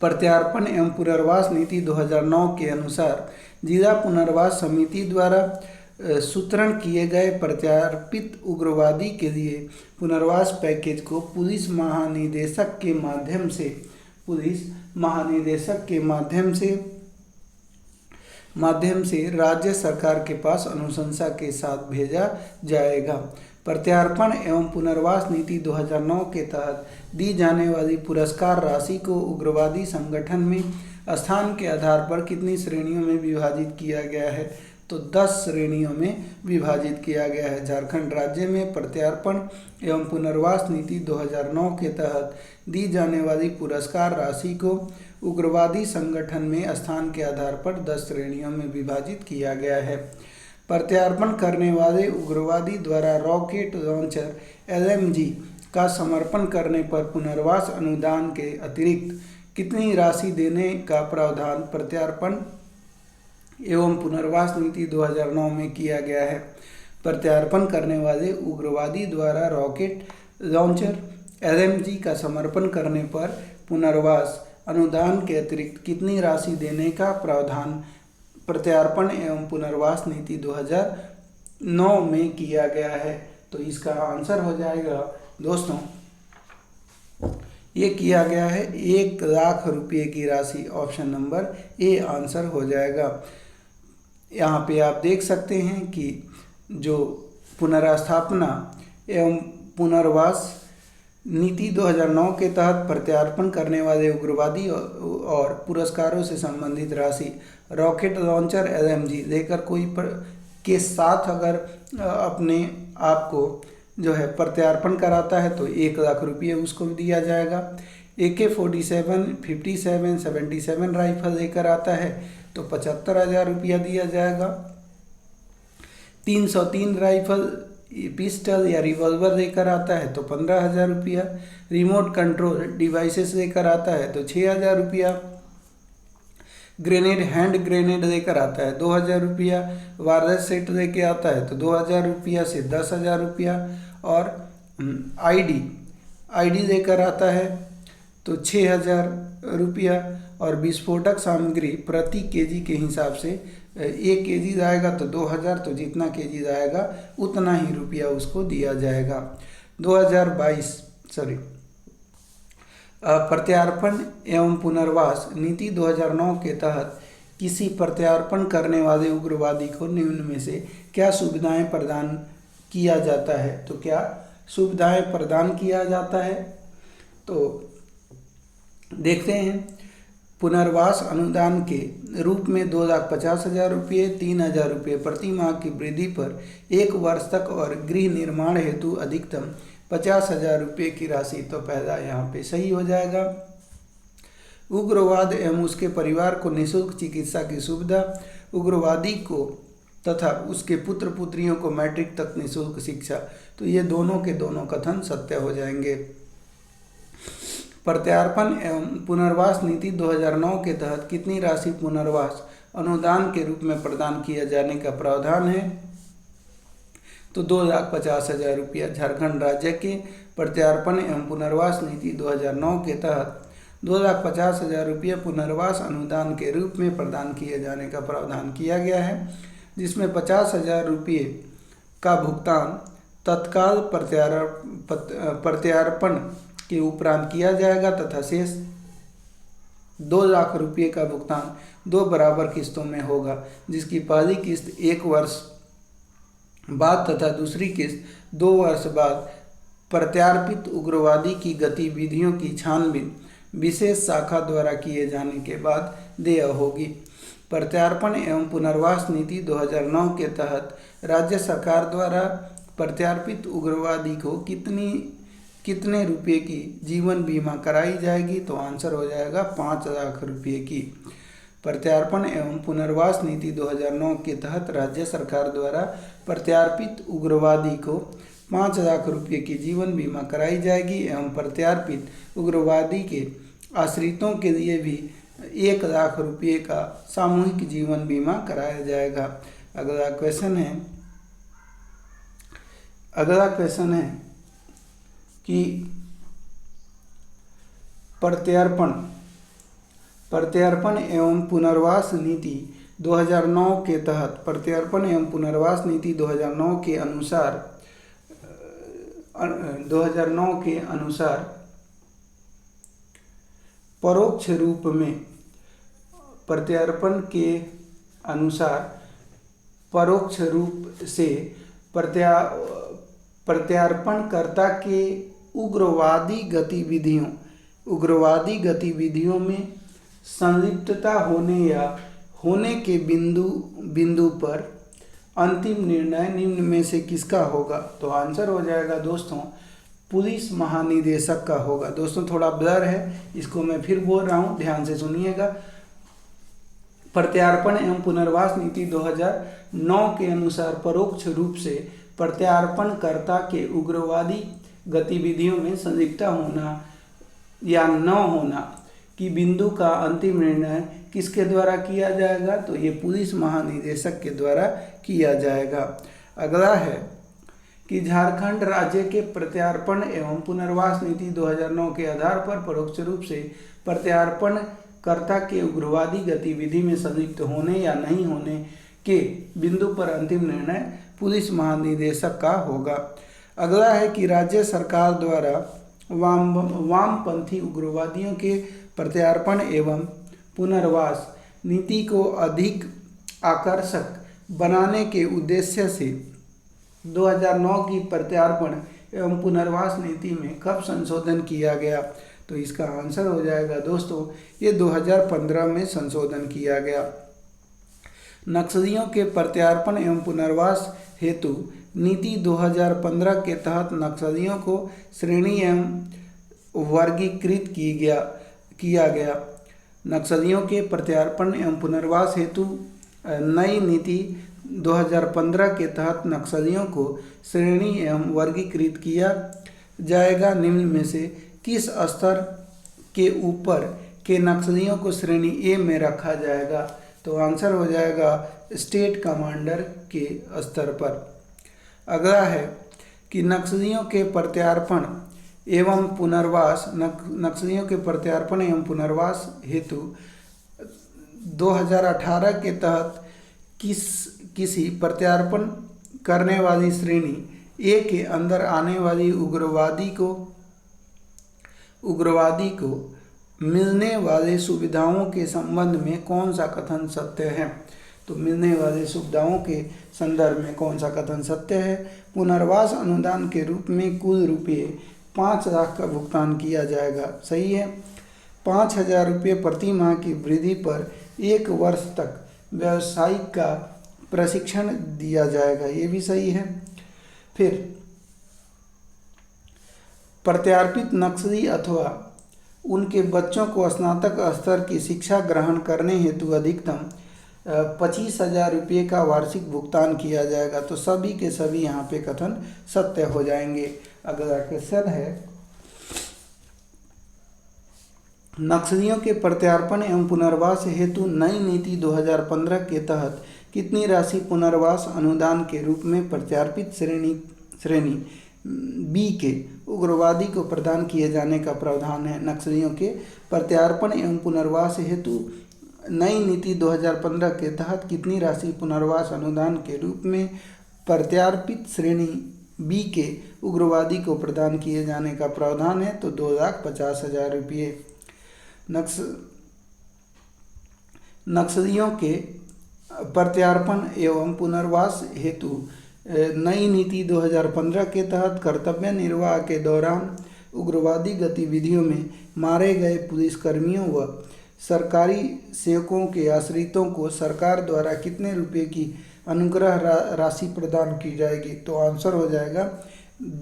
प्रत्यार्पण एवं पुनर्वास नीति 2009 के अनुसार जिला पुनर्वास समिति द्वारा सूत्रण किए गए प्रत्यार्पित उग्रवादी के लिए पुनर्वास पैकेज को पुलिस महानिदेशक के माध्यम से राज्य सरकार के पास अनुशंसा के साथ भेजा जाएगा। प्रत्यार्पण एवं पुनर्वास नीति 2009 के तहत दी जाने वाली पुरस्कार राशि को उग्रवादी संगठन में स्थान के आधार पर कितनी श्रेणियों में विभाजित किया गया है? तो 10 श्रेणियों में विभाजित किया गया है। झारखंड राज्य में प्रत्यार्पण एवं पुनर्वास नीति 2009 के तहत दी जाने वाली पुरस्कार राशि को उग्रवादी संगठन में स्थान के आधार पर 10 श्रेणियों में विभाजित किया गया है। प्रत्यार्पण करने वाले उग्रवादी द्वारा रॉकेट लॉन्चर LMG का समर्पण करने पर पुनर्वास अनुदान के अतिरिक्त कितनी राशि देने का प्रावधान प्रत्यार्पण एवं पुनर्वास नीति 2009 में किया गया है? प्रत्यार्पण करने वाले उग्रवादी द्वारा रॉकेट लॉन्चर LMG का समर्पण करने पर पुनर्वास अनुदान के अतिरिक्त कितनी राशि देने का प्रावधान प्रत्यार्पण एवं पुनर्वास नीति 2009 में किया गया है? तो इसका आंसर हो जाएगा दोस्तों, ये किया गया है 1 लाख रुपये की राशि। ऑप्शन नंबर ए आंसर हो जाएगा। यहाँ पे आप देख सकते हैं कि जो पुनर्स्थापना एवं पुनर्वास नीति 2009 के तहत प्रत्यार्पण करने वाले उग्रवादी और पुरस्कारों से संबंधित राशि रॉकेट लॉन्चर LMG लेकर कोई के साथ अगर अपने आप को जो है प्रत्यार्पण कराता है तो 1 लाख रुपये उसको दिया जाएगा। AK-47, 57, 77 राइफल लेकर आता है तो 75,000 रुपया दिया जाएगा। 303 राइफल पिस्टल या रिवॉल्वर लेकर आता है तो 15,000 रुपया। रिमोट कंट्रोल डिवाइसेस लेकर आता है तो 6,000 रुपया। ग्रेनेड हैंड ग्रेनेड लेकर आता है 2,000 रुपया। वायरलेस सेट लेके आता है तो 2,000 रुपया से 10,000 रुपया। और आईडी लेकर आता है तो 6,000 रुपया। और विस्फोटक सामग्री प्रति केजी के हिसाब से 1 केजी जाएगा तो 2,000, तो जितना केजी जाएगा उतना ही रुपया उसको दिया जाएगा। प्रत्यार्पण एवं पुनर्वास नीति 2009 के तहत किसी प्रत्यार्पण करने वाले उग्रवादी को निम्न में से क्या सुविधाएं प्रदान किया जाता है? तो क्या सुविधाएं प्रदान किया जाता है? तो देखते हैं। पुनर्वास अनुदान के रूप में 2,50,000 रुपये, 3,000 रुपये प्रति माह की वृद्धि पर 1 वर्ष तक और गृह निर्माण हेतु अधिकतम 50,000 रुपये की राशि। तो पहला यहाँ पे सही हो जाएगा। उग्रवाद एवं उसके परिवार को निःशुल्क चिकित्सा की सुविधा, उग्रवादी को तथा उसके पुत्र पुत्रियों को मैट्रिक तक निःशुल्क शिक्षा। तो ये दोनों के दोनों कथन सत्य हो जाएंगे। प्रत्यार्पण एवं पुनर्वास नीति 2009 के तहत कितनी राशि पुनर्वास अनुदान के रूप में प्रदान किया जाने का प्रावधान है? तो 2,50,000 रुपया। झारखंड राज्य के प्रत्यार्पण एवं पुनर्वास नीति 2009 के तहत 2,50,000 रुपये पुनर्वास अनुदान के रूप में प्रदान किए जाने का प्रावधान किया गया है, जिसमें 50,000 रुपये का भुगतान तत्काल प्रत्यार्पण के उपरांत किया जाएगा तथा शेष 2 लाख रुपये का भुगतान 2 बराबर किस्तों में होगा, जिसकी पहली किस्त 1 वर्ष बाद तथा दूसरी किस्त 2 वर्ष बाद प्रत्यार्पित उग्रवादी की गतिविधियों की छानबीन विशेष शाखा द्वारा किए जाने के बाद देय होगी। प्रत्यार्पण एवं पुनर्वास नीति 2009 के तहत राज्य सरकार द्वारा प्रत्यार्पित उग्रवादी को कितने रुपए की जीवन बीमा कराई जाएगी? तो आंसर हो जाएगा 5 लाख रुपये की। प्रत्यार्पण एवं पुनर्वास नीति 2009 के तहत राज्य सरकार द्वारा प्रत्यार्पित उग्रवादी को 5 लाख रुपये की जीवन बीमा कराई जाएगी एवं प्रत्यार्पित उग्रवादी के आश्रितों के लिए भी 1 लाख रुपये का सामूहिक जीवन बीमा कराया जाएगा। अगला क्वेश्चन है कि प्रत्यार्पण एवं पुनर्वास नीति 2009 के तहत प्रत्यार्पण एवं पुनर्वास नीति 2009 के अनुसार परोक्ष रूप में प्रत्यार्पण के अनुसार परोक्ष रूप से प्रत्यार्पणकर्ता के उग्रवादी गतिविधियों में संलिप्तता होने के बिंदु पर अंतिम निर्णय निम्न में से किसका होगा? तो आंसर हो जाएगा दोस्तों पुलिस महानिदेशक का होगा। दोस्तों थोड़ा ब्लर है, इसको मैं फिर बोल रहा हूँ, ध्यान से सुनिएगा। प्रत्यार्पण एवं पुनर्वास नीति 2009 के अनुसार परोक्ष रूप से प्रत्यार्पणकर्ता के उग्रवादी गतिविधियों में संलिप्तता होना या न होना की बिंदु का अंतिम निर्णय किसके द्वारा किया जाएगा? तो ये पुलिस महानिदेशक के द्वारा किया जाएगा। अगला है कि झारखंड राज्य के प्रत्यार्पण एवं पुनर्वास नीति 2009 के आधार पर परोक्ष रूप से प्रत्यार्पणकर्ता के उग्रवादी गतिविधि में संलिप्त होने या नहीं होने के बिंदु पर अंतिम निर्णय पुलिस महानिदेशक का होगा। अगला है कि राज्य सरकार द्वारा वामपंथी उग्रवादियों के प्रत्यार्पण एवं पुनर्वास नीति को अधिक आकर्षक बनाने के उद्देश्य से 2009 की प्रत्यार्पण एवं पुनर्वास नीति में कब संशोधन किया गया? तो इसका आंसर हो जाएगा दोस्तों ये 2015 में संशोधन किया गया। नक्सलियों के प्रत्यार्पण एवं पुनर्वास हेतु नीति 2015 के तहत नक्सलियों को श्रेणी एवं वर्गीकृत किया गया। नक्सलियों के प्रत्यार्पण एवं पुनर्वास हेतु नई नीति 2015 के तहत नक्सलियों को श्रेणी एवं वर्गीकृत किया जाएगा। निम्न में से किस स्तर के ऊपर के नक्सलियों को श्रेणी ए में रखा जाएगा? तो आंसर हो जाएगा स्टेट कमांडर के स्तर पर। अगला है कि नक्सलियों के प्रत्यार्पण एवं पुनर्वास हेतु 2018 के तहत किसी प्रत्यार्पण करने वाली श्रेणी ए के अंदर आने वाली उग्रवादी को मिलने वाले सुविधाओं के संबंध में कौन सा कथन सत्य है? तो मिलने वाली सुविधाओं के संदर्भ में कौन सा कथन सत्य है? पुनर्वास अनुदान के रूप में कुल रुपये 5 लाख का भुगतान किया जाएगा, सही है। 5,000 रुपये प्रति माह की वृद्धि पर 1 वर्ष तक व्यवसायिक का प्रशिक्षण दिया जाएगा, ये भी सही है। फिर प्रत्यार्पित नक्सली अथवा उनके बच्चों को स्नातक स्तर की शिक्षा ग्रहण करने हेतु अधिकतम 25,000 रुपये का वार्षिक भुगतान किया जाएगा। तो सभी के सभी यहाँ पे कथन सत्य हो जाएंगे। अगला क्वेश्चन है नक्सलियों के प्रत्यार्पण एवं पुनर्वास हेतु नई नीति 2015 के तहत कितनी राशि पुनर्वास अनुदान के रूप में प्रत्यार्पित श्रेणी बी के उग्रवादी को प्रदान किए जाने का प्रावधान है। नक्सलियों के प्रत्यार्पण एवं पुनर्वास हेतु नई नीति 2015 के तहत कितनी राशि पुनर्वास अनुदान के रूप में प्रत्यार्पित श्रेणी बी के उग्रवादी को प्रदान किए जाने का प्रावधान है? तो 2,50,000 रुपये। नक्सलियों के प्रत्यार्पण एवं पुनर्वास हेतु नई नीति 2015 के तहत कर्तव्य निर्वाह के दौरान उग्रवादी गतिविधियों में मारे गए पुलिसकर्मियों व सरकारी सेवकों के आश्रितों को सरकार द्वारा कितने रुपए की अनुग्रह राशि प्रदान की जाएगी? तो आंसर हो जाएगा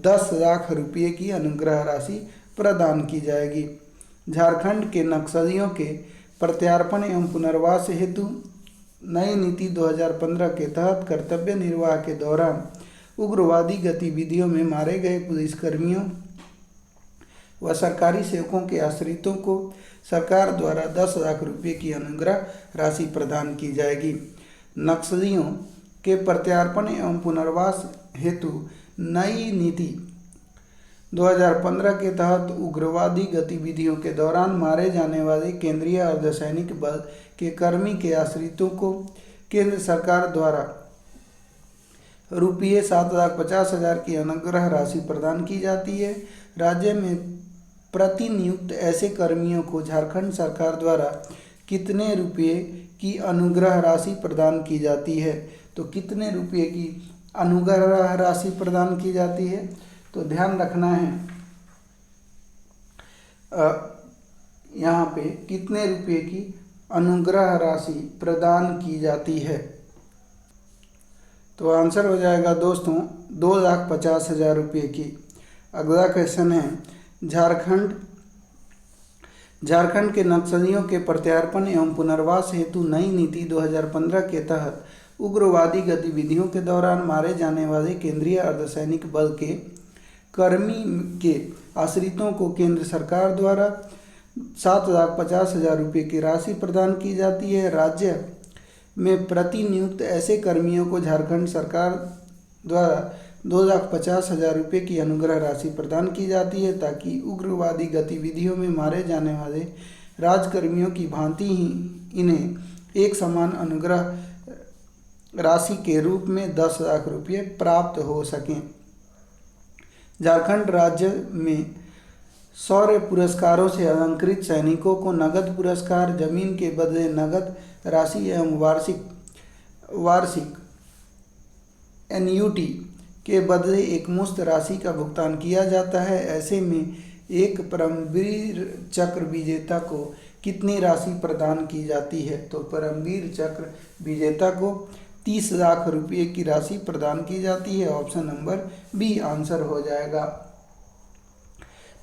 10 लाख रुपये की अनुग्रह राशि प्रदान की जाएगी। झारखंड के नक्सलियों के प्रत्यार्पण एवं पुनर्वास हेतु नई नीति 2015 के तहत कर्तव्य निर्वाह के दौरान उग्रवादी गतिविधियों में मारे गए पुलिसकर्मियों व सरकारी सेवकों के आश्रितों को सरकार द्वारा 10 लाख रुपये की अनुग्रह राशि प्रदान की जाएगी। नक्सलियों के प्रत्यार्पण एवं पुनर्वास हेतु नई नीति 2015 के तहत उग्रवादी गतिविधियों के दौरान मारे जाने वाले केंद्रीय अर्धसैनिक बल के कर्मी के आश्रितों को केंद्र सरकार द्वारा रुपये 7,50,000 की अनुग्रह राशि प्रदान की जाती है। राज्य में प्रतिनियुक्त ऐसे कर्मियों को झारखंड सरकार द्वारा कितने रुपये की अनुग्रह राशि प्रदान की जाती है? तो कितने रुपये की अनुग्रह राशि प्रदान की जाती है? तो ध्यान रखना है यहाँ पे कितने रुपये की अनुग्रह राशि प्रदान की जाती है? तो आंसर हो जाएगा दोस्तों 2,50,000 रुपये की। अगला क्वेश्चन है झारखंड के नक्सलियों के प्रत्यार्पण एवं पुनर्वास हेतु नई नीति 2015 के तहत उग्रवादी गतिविधियों के दौरान मारे जाने वाले केंद्रीय अर्धसैनिक बल के कर्मी के आश्रितों को केंद्र सरकार द्वारा 7,50,000 रुपये की राशि प्रदान की जाती है। राज्य में प्रतिनियुक्त ऐसे कर्मियों को झारखंड सरकार द्वारा 2,50,000 रुपये की अनुग्रह राशि प्रदान की जाती है ताकि उग्रवादी गतिविधियों में मारे जाने वाले राजकर्मियों की भांति ही इन्हें एक समान अनुग्रह राशि के रूप में 10 लाख रुपये प्राप्त हो सकें। झारखंड राज्य में शौर्य पुरस्कारों से अलंकृत सैनिकों को नगद पुरस्कार, जमीन के बदले नगद राशि एवं वार्षिक एन्युटी के बदले एक मुश्त राशि का भुगतान किया जाता है। ऐसे में एक परमवीर चक्र विजेता को कितनी राशि प्रदान की जाती है? तो परमवीर चक्र विजेता को 30 लाख रुपये की राशि प्रदान की जाती है। ऑप्शन नंबर बी आंसर हो जाएगा।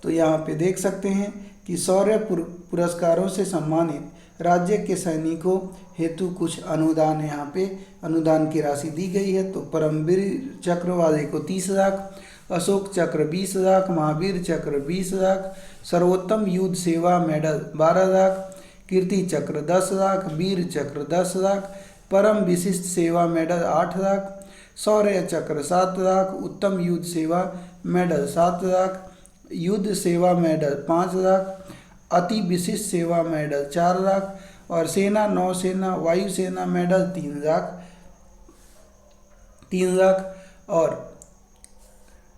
तो यहाँ पे देख सकते हैं कि शौर्य पुरस्कारों से सम्मानित राज्य के सैनिकों हेतु कुछ अनुदान यहाँ पे अनुदान की राशि दी गई है। तो परमवीर चक्र वाले को 30 लाख, अशोक चक्र 20 लाख, महावीर चक्र 20 लाख, सर्वोत्तम युद्ध सेवा मेडल 12 लाख, कीर्ति चक्र 10 लाख, वीर चक्र 10 लाख, परम विशिष्ट सेवा मेडल 8 लाख, शौर्य चक्र 7 लाख, उत्तम युद्ध सेवा मेडल 7 लाख, युद्ध सेवा मेडल 5 लाख, अति विशिष्ट सेवा मेडल 4 लाख और सेना, नौसेना, वायुसेना मेडल 3 लाख और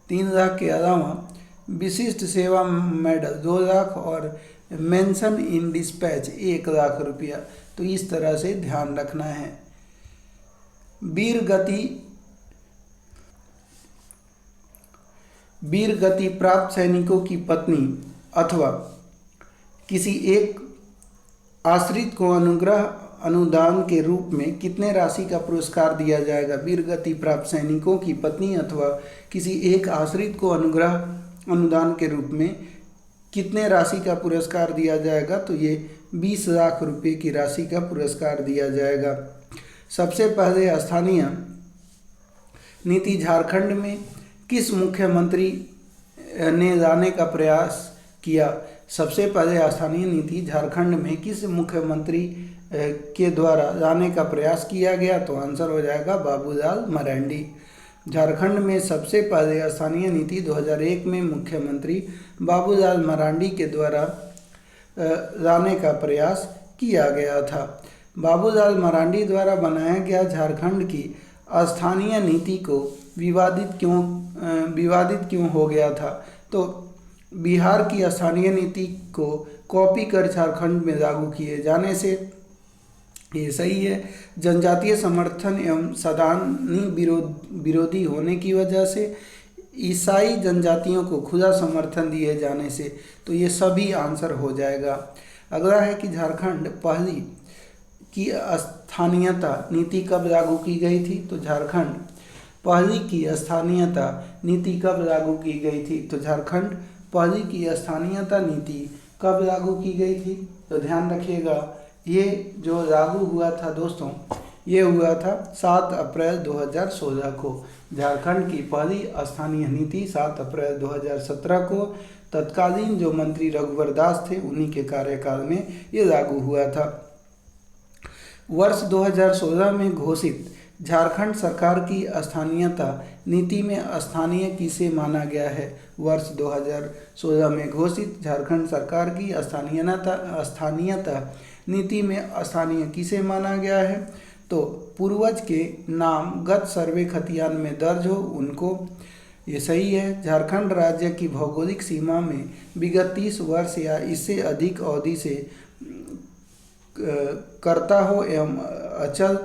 3 लाख के अलावा विशिष्ट सेवा मेडल 2 लाख और मेंशन इन डिस्पैच 1 लाख रुपया। तो इस तरह से ध्यान रखना है। वीर गति प्राप्त सैनिकों की पत्नी अथवा किसी एक आश्रित को अनुग्रह अनुदान के रूप में कितने राशि का पुरस्कार दिया जाएगा? वीर गति प्राप्त सैनिकों की पत्नी अथवा किसी एक आश्रित को अनुग्रह अनुदान के रूप में कितने राशि का पुरस्कार दिया जाएगा? तो ये 20 लाख रुपए की राशि का पुरस्कार दिया जाएगा। सबसे पहले स्थानीय नीति झारखंड में किस मुख्यमंत्री ने लाने का प्रयास किया? सबसे पहले स्थानीय नीति झारखंड में किस मुख्यमंत्री के द्वारा लाने का प्रयास किया गया? तो आंसर हो जाएगा बाबूलाल मरांडी। झारखंड में सबसे पहले स्थानीय नीति 2001 में मुख्यमंत्री बाबूलाल मरांडी के द्वारा लाने का प्रयास किया गया था। बाबूलाल मरांडी द्वारा बनाया गया झारखंड की स्थानीय नीति को विवादित क्यों हो गया था? तो बिहार की स्थानीय नीति को कॉपी कर झारखंड में लागू किए जाने से, ये सही है। जनजातीय समर्थन एवं सदानी विरोधी होने की वजह से, ईसाई जनजातियों को खुला समर्थन दिए जाने से, तो ये सभी आंसर हो जाएगा। अगला है कि झारखंड पहली की स्थानीयता नीति कब लागू की गई थी? तो झारखंड पहली की स्थानीयता नीति कब लागू की गई थी? तो झारखंड पहली की स्थानीयता नीति कब लागू की गई थी? तो ध्यान रखिएगा, ये जो लागू हुआ था दोस्तों, ये हुआ था 7 अप्रैल 2016 को। झारखंड की पहली स्थानीय नीति 7 अप्रैल 2017 को तत्कालीन जो मंत्री रघुवर दास थे, उन्हीं के कार्यकाल में ये लागू हुआ था। वर्ष 2016 में घोषित झारखंड सरकार की स्थानीयता नीति में स्थानीय किसे माना गया है? वर्ष 2016 में घोषित झारखंड सरकार की स्थानीयता नीति में स्थानीय किसे माना गया है? तो पूर्वज के नाम गत सर्वे खतियान में दर्ज हो उनको, ये सही है। झारखंड राज्य की भौगोलिक सीमा में विगत 30 वर्ष या इससे अधिक अवधि से करता हो एवं अचल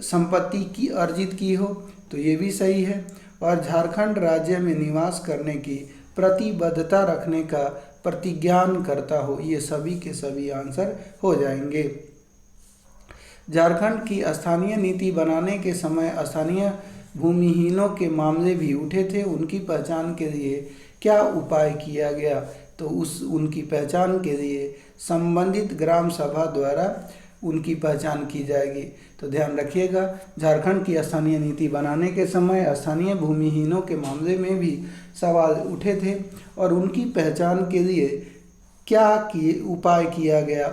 संपत्ति की अर्जित की हो, तो ये भी सही है। और झारखंड राज्य में निवास करने की प्रतिबद्धता रखने का प्रतिज्ञान करता हो, ये सभी के सभी आंसर हो जाएंगे। झारखंड की स्थानीय नीति बनाने के समय स्थानीय भूमिहीनों के मामले भी उठे थे, उनकी पहचान के लिए क्या उपाय किया गया? तो उनकी पहचान के लिए संबंधित ग्राम सभा द्वारा उनकी पहचान की जाएगी। तो ध्यान रखिएगा, झारखंड की स्थानीय नीति बनाने के समय स्थानीय भूमिहीनों के मामले में भी सवाल उठे थे और उनकी पहचान के लिए क्या उपाय किया गया?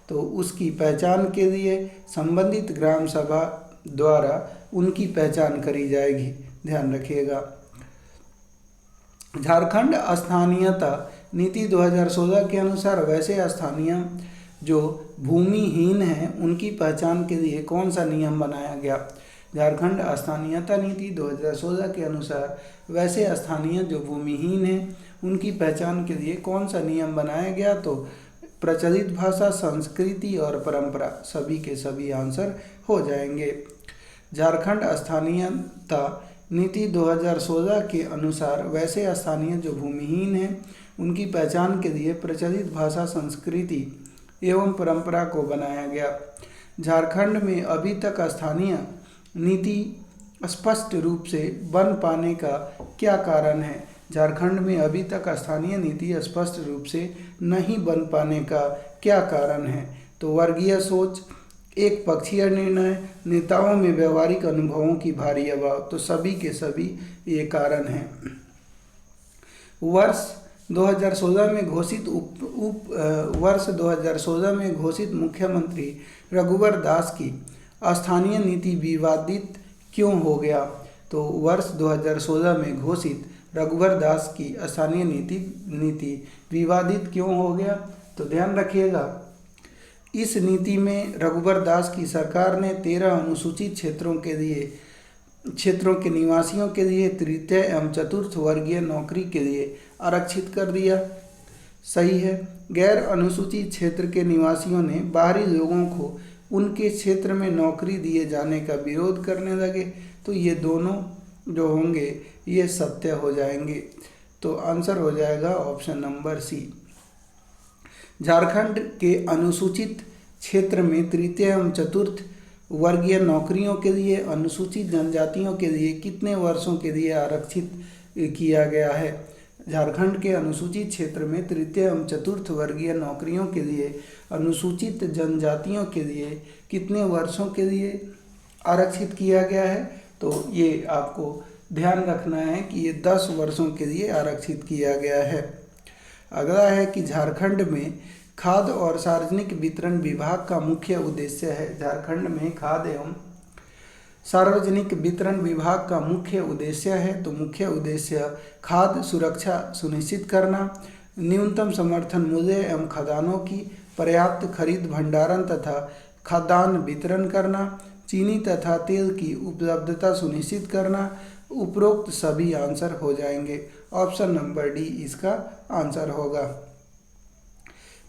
तो उसकी पहचान के लिए संबंधित ग्राम सभा द्वारा उनकी पहचान करी जाएगी। ध्यान रखिएगा। झारखंड स्थानीयता नीति 2016 के अनुसार वैसे स्थानीय जो भूमिहीन हैं उनकी पहचान के लिए कौन सा नियम बनाया गया? झारखंड स्थानीयता नीति 2016 के अनुसार वैसे स्थानीय जो भूमिहीन हैं उनकी पहचान के लिए कौन सा नियम बनाया गया? तो प्रचलित भाषा, संस्कृति और परंपरा, सभी के सभी आंसर हो जाएंगे। झारखंड स्थानीयता नीति 2016 के अनुसार वैसे स्थानीय जो भूमिहीन हैं उनकी पहचान के लिए प्रचलित भाषा, संस्कृति एवं परंपरा को बनाया गया। झारखंड में अभी तक स्थानीय नीति स्पष्ट रूप से बन पाने का क्या कारण है? झारखंड में अभी तक स्थानीय नीति स्पष्ट रूप से नहीं बन पाने का क्या कारण है? तो वर्गीय सोच, एक पक्षीय निर्णय, नेताओं में व्यवहारिक अनुभवों की भारी अभाव, तो सभी के सभी ये कारण हैं। वर्ष 2016 में घोषित मुख्यमंत्री रघुवर दास की स्थानीय नीति विवादित क्यों हो गया? तो वर्ष 2016 में घोषित रघुवर दास की स्थानीय नीति विवादित क्यों हो गया? तो ध्यान रखिएगा, इस नीति में रघुवर दास की सरकार ने 13 अनुसूचित क्षेत्रों के निवासियों के लिए तृतीय एवं चतुर्थ वर्गीय नौकरी के लिए आरक्षित कर दिया। सही है। गैर अनुसूचित क्षेत्र के निवासियों ने बाहरी लोगों को उनके क्षेत्र में नौकरी दिए जाने का विरोध करने लगे, तो ये दोनों जो होंगे ये सत्य हो जाएंगे। तो आंसर हो जाएगा ऑप्शन नंबर सी। झारखंड के अनुसूचित क्षेत्र में तृतीय एवं चतुर्थ वर्गीय नौकरियों के लिए अनुसूचित जनजातियों के लिए कितने वर्षों के लिए आरक्षित किया गया है? झारखंड के अनुसूचित क्षेत्र में तृतीय एवं चतुर्थ वर्गीय नौकरियों के लिए अनुसूचित जनजातियों के लिए कितने वर्षों के लिए आरक्षित किया गया है? तो ये आपको ध्यान रखना है कि ये 10 वर्षों के लिए आरक्षित किया गया है। अगला है कि झारखंड में खाद्य और सार्वजनिक वितरण विभाग का मुख्य उद्देश्य है। झारखंड में खाद्य एवं सार्वजनिक वितरण विभाग का मुख्य उद्देश्य है, तो मुख्य उद्देश्य खाद्य सुरक्षा सुनिश्चित करना, न्यूनतम समर्थन मूल्य एवं खाद्यान्नों की पर्याप्त खरीद, भंडारण तथा खाद्यान्न वितरण करना, चीनी तथा तेल की उपलब्धता सुनिश्चित करना। उपरोक्त सभी आंसर हो जाएंगे। ऑप्शन नंबर डी इसका आंसर होगा।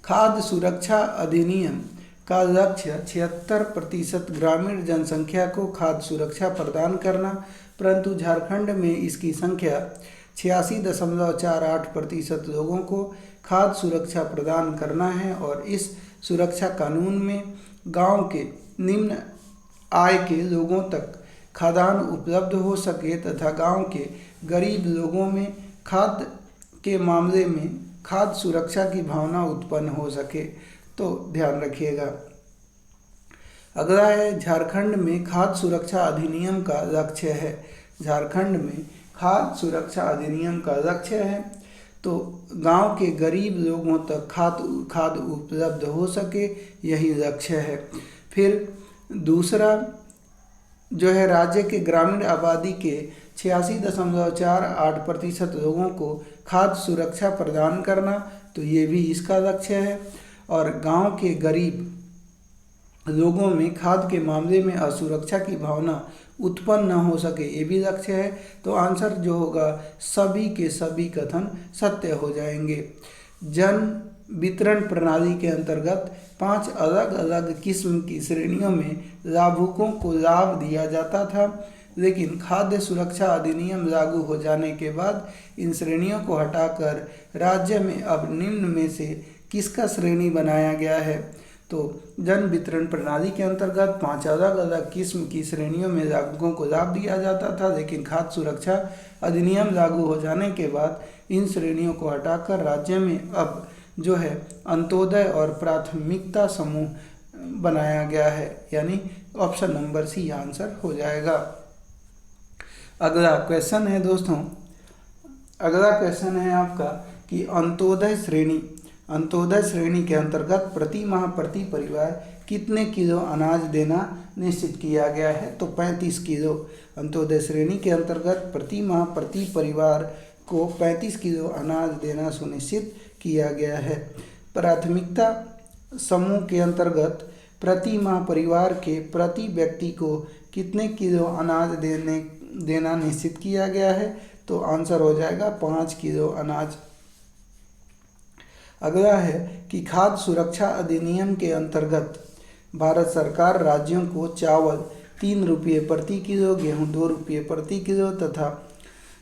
खाद्य सुरक्षा अधिनियम का लक्ष्य 76% ग्रामीण जनसंख्या को खाद्य सुरक्षा प्रदान करना, परंतु झारखंड में इसकी संख्या 86.48% लोगों को खाद्य सुरक्षा प्रदान करना है। और इस सुरक्षा कानून में गांव के निम्न आय के लोगों तक खाद्यान्न उपलब्ध हो सके तथा गांव के गरीब लोगों में खाद्य के मामले में खाद्य सुरक्षा की भावना उत्पन्न हो सके, तो ध्यान रखिएगा। अगला है झारखंड में खाद्य सुरक्षा अधिनियम का लक्ष्य है। झारखंड में खाद्य सुरक्षा अधिनियम का लक्ष्य है तो गांव के गरीब लोगों तक खाद्य उपलब्ध हो सके, यही लक्ष्य है। फिर दूसरा जो है राज्य के ग्रामीण आबादी के 86.48% लोगों को खाद्य सुरक्षा प्रदान करना, तो ये भी इसका लक्ष्य है। और गांव के गरीब लोगों में खाद्य के मामले में असुरक्षा की भावना उत्पन्न न हो सके, ये भी लक्ष्य है। तो आंसर जो होगा सभी के सभी कथन सत्य हो जाएंगे। जन वितरण प्रणाली के अंतर्गत 5 अलग अलग किस्म की श्रेणियों में लाभुकों को लाभ दिया जाता था, लेकिन खाद्य सुरक्षा अधिनियम लागू हो जाने के बाद इन श्रेणियों को हटाकर राज्य में अब निम्न में से किसका श्रेणी बनाया गया है। तो जन वितरण प्रणाली के अंतर्गत 5 अलग अलग किस्म की श्रेणियों में लाभुकों को लाभ दिया जाता था, लेकिन खाद्य सुरक्षा अधिनियम लागू हो जाने के बाद इन श्रेणियों को हटाकर राज्य में अब जो है अंत्योदय और प्राथमिकता समूह बनाया गया है, यानी ऑप्शन नंबर सी आंसर हो जाएगा। अगला क्वेश्चन है दोस्तों, अगला क्वेश्चन है आपका कि अंत्योदय श्रेणी के अंतर्गत प्रति माह प्रति परिवार कितने किलो अनाज देना निश्चित किया गया है। तो 35 किलो। अंत्योदय श्रेणी के अंतर्गत प्रति माह प्रति परिवार को 35 किलो अनाज देना सुनिश्चित किया गया है। प्राथमिकता समूह के अंतर्गत प्रति माह परिवार के प्रति व्यक्ति को कितने किलो अनाज देना निश्चित किया गया है। तो आंसर हो जाएगा 5 किलो अनाज। अगला है कि खाद्य सुरक्षा अधिनियम के अंतर्गत भारत सरकार राज्यों को चावल 3 रुपये प्रति किलो, गेहूं 2 रुपये प्रति किलो तथा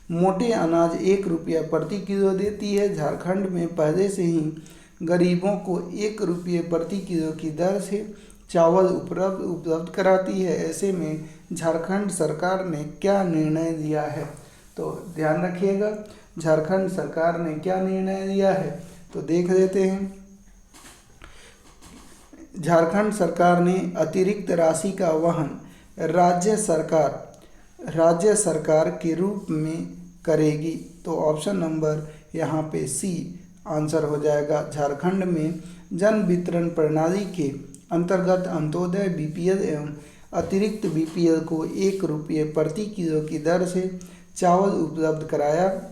मोटे अनाज 1 रुपया प्रति किलो देती है। झारखंड में पहले से ही गरीबों को 1 रुपये प्रति किलो की दर से चावल उपलब्ध कराती है। ऐसे में झारखंड सरकार ने क्या निर्णय लिया है, तो ध्यान रखिएगा झारखंड सरकार ने क्या निर्णय लिया है, तो देख लेते हैं। झारखंड सरकार ने अतिरिक्त राशि का वहन राज्य सरकार के रूप में करेगी। तो ऑप्शन नंबर यहाँ पे सी आंसर हो जाएगा। झारखंड में जन वितरण प्रणाली के अंतर्गत अंत्योदय बीपीएल एवं अतिरिक्त बीपीएल को 1 रुपये प्रति किलो की दर से चावल उपलब्ध कराया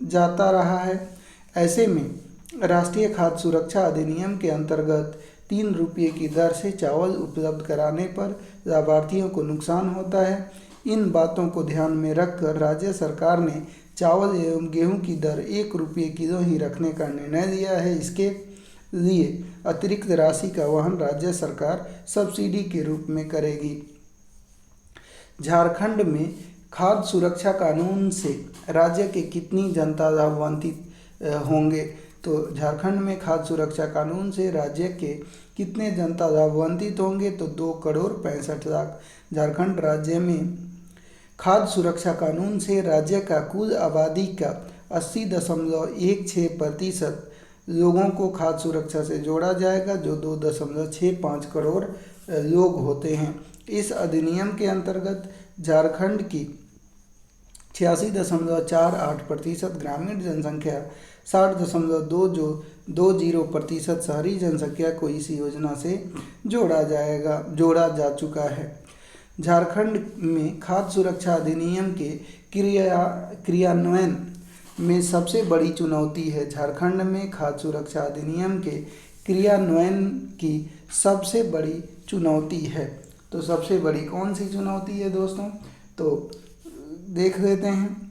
जाता रहा है। ऐसे में राष्ट्रीय खाद्य सुरक्षा अधिनियम के अंतर्गत 3 रुपये की दर से चावल उपलब्ध कराने पर लाभार्थियों को नुकसान होता है। इन बातों को ध्यान में रखकर राज्य सरकार ने चावल एवं गेहूं की दर 1 रुपये किलो ही रखने का निर्णय लिया है। इसके लिए अतिरिक्त राशि का वहन राज्य सरकार सब्सिडी के रूप में करेगी। झारखंड में खाद्य सुरक्षा कानून से राज्य के कितनी जनता लाभान्वित होंगे। तो झारखंड में खाद्य सुरक्षा कानून से राज्य के कितने जनता लाभान्वित होंगे, तो 2,65,00,000। झारखंड राज्य में खाद्य सुरक्षा कानून से राज्य का कुल आबादी का 80.16% लोगों को खाद्य सुरक्षा से जोड़ा जाएगा, जो 2.65 करोड़ लोग होते हैं। इस अधिनियम के अंतर्गत झारखंड की 86.48% ग्रामीण जनसंख्या 60.20% शहरी जनसंख्या को इस योजना से जोड़ा जा चुका है। झारखंड में खाद्य सुरक्षा अधिनियम के क्रियान्वयन में सबसे बड़ी चुनौती है। झारखंड में खाद्य सुरक्षा अधिनियम के क्रियान्वयन की सबसे बड़ी चुनौती है। तो सबसे बड़ी कौन सी चुनौती है दोस्तों? तो देख लेते हैं।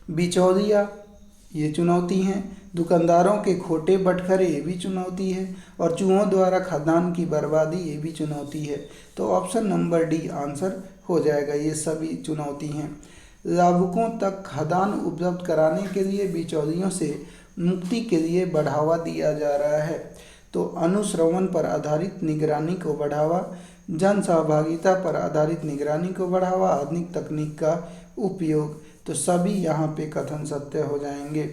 बिचौलिया ये चुनौती हैं, दुकानदारों के खोटे बटखरे ये भी चुनौती है, और चूहों द्वारा खाद्यान्न की बर्बादी ये भी चुनौती है। तो ऑप्शन नंबर डी आंसर हो जाएगा। ये सभी चुनौती हैं। लाभुकों तक खाद्यान्न उपलब्ध कराने के लिए बिचौलियों से मुक्ति के लिए बढ़ावा दिया जा रहा है। तो अनुश्रवण पर आधारित निगरानी को बढ़ावा, जन सहभागिता पर आधारित निगरानी को बढ़ावा, आधुनिक तकनीक का उपयोग। तो सभी यहाँ पे कथन सत्य हो जाएंगे।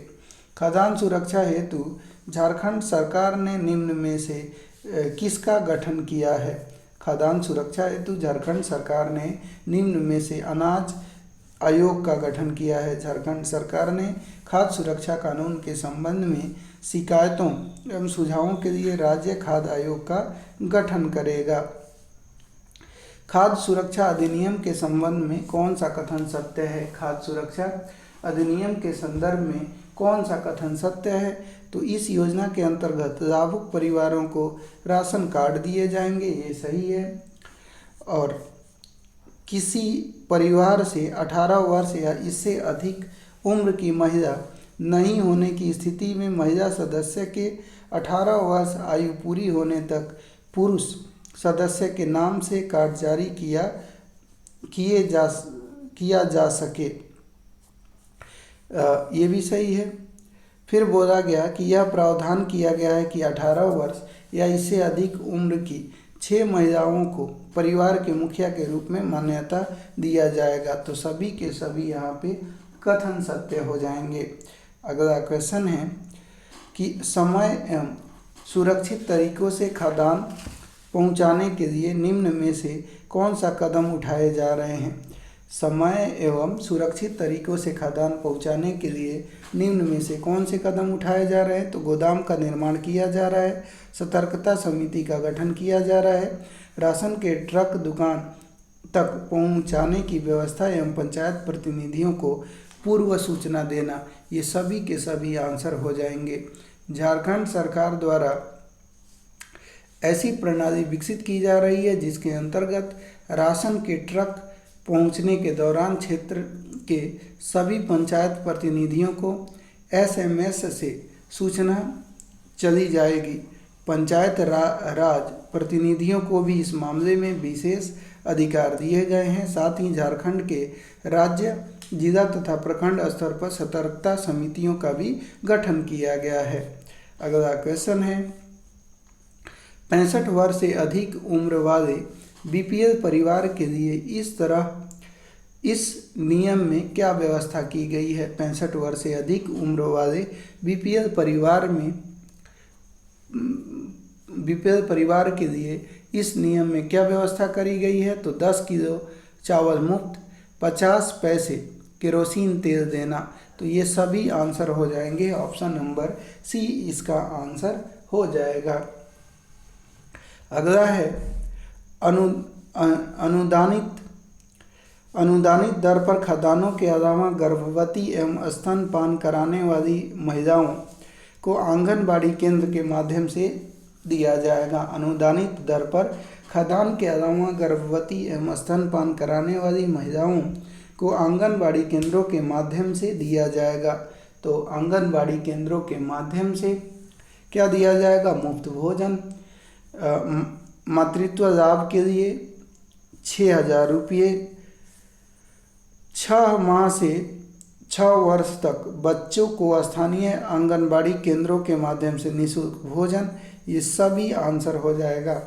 खाद्यान्न सुरक्षा हेतु झारखंड सरकार ने निम्न में से किसका गठन किया है? खाद्यान्न सुरक्षा हेतु झारखंड सरकार ने निम्न में से अनाज आयोग का गठन किया है। झारखंड सरकार ने खाद्य सुरक्षा कानून के संबंध में शिकायतों एवं सुझावों के लिए राज्य खाद्य आयोग का गठन करेगा। खाद्य सुरक्षा अधिनियम के संबंध में कौन सा कथन सत्य है? खाद्य सुरक्षा अधिनियम के संदर्भ में कौन सा कथन सत्य है? तो इस योजना के अंतर्गत लाभुक परिवारों को राशन कार्ड दिए जाएंगे, ये सही है। और किसी परिवार से 18 वर्ष या इससे अधिक उम्र की महिला नहीं होने की स्थिति में महिला सदस्य के 18 वर्ष आयु पूरी होने तक पुरुष सदस्य के नाम से कार्ड जारी किया जा सके, ये भी सही है। फिर बोला गया कि यह प्रावधान किया गया है कि 18 वर्ष या इससे अधिक उम्र की 6 महिलाओं को परिवार के मुखिया के रूप में मान्यता दिया जाएगा। तो सभी के सभी यहाँ पे कथन सत्य हो जाएंगे। अगला क्वेश्चन है कि समय एवं सुरक्षित तरीकों से खाद्यान्न पहुँचाने के लिए निम्न में से कौन सा कदम उठाए जा रहे हैं? समय एवं सुरक्षित तरीकों से खाद्यान्न पहुँचाने के लिए निम्न में से कौन से कदम उठाए जा रहे हैं? तो गोदाम का निर्माण किया जा रहा है, सतर्कता समिति का गठन किया जा रहा है, राशन के ट्रक दुकान तक पहुंचाने की व्यवस्था एवं पंचायत प्रतिनिधियों को पूर्व सूचना देना, ये सभी के सभी आंसर हो जाएंगे। झारखंड सरकार द्वारा ऐसी प्रणाली विकसित की जा रही है जिसके अंतर्गत राशन के ट्रक पहुंचने के दौरान क्षेत्र के सभी पंचायत प्रतिनिधियों को SMS से सूचना चली जाएगी। पंचायत राज प्रतिनिधियों को भी इस मामले में विशेष अधिकार दिए गए हैं। साथ ही झारखंड के राज्य, जिला तथा प्रखंड स्तर पर सतर्कता समितियों का भी गठन किया गया है। अगला क्वेश्चन है 65 वर्ष से अधिक उम्र वाले BPL परिवार के लिए इस नियम में क्या व्यवस्था की गई है? 65 वर्ष से अधिक उम्र वाले BPL परिवार के लिए इस नियम में क्या व्यवस्था करी गई है? तो 10 किलो चावल मुफ्त, 50 पैसे केरोसिन तेल देना। तो ये सभी आंसर हो जाएंगे। ऑप्शन नंबर सी इसका आंसर हो जाएगा। अगला है अनुदानित दर पर खाद्यान्नों के अलावा गर्भवती एवं स्तनपान कराने वाली महिलाओं को आंगनबाड़ी केंद्र के माध्यम से दिया जाएगा। अनुदानित दर पर खाद्यान्न के अलावा गर्भवती एवं स्तनपान कराने वाली महिलाओं को आंगनबाड़ी केंद्रों के माध्यम से दिया जाएगा। तो आंगनबाड़ी केंद्रों के माध्यम से क्या दिया जाएगा? मुफ्त भोजन। मातृत्व लाभ के लिए 6,000 रुपये, 6 माह से 6 वर्ष तक बच्चों को स्थानीय आंगनबाड़ी केंद्रों के माध्यम से निःशुल्क भोजन, ये सभी आंसर हो जाएगा।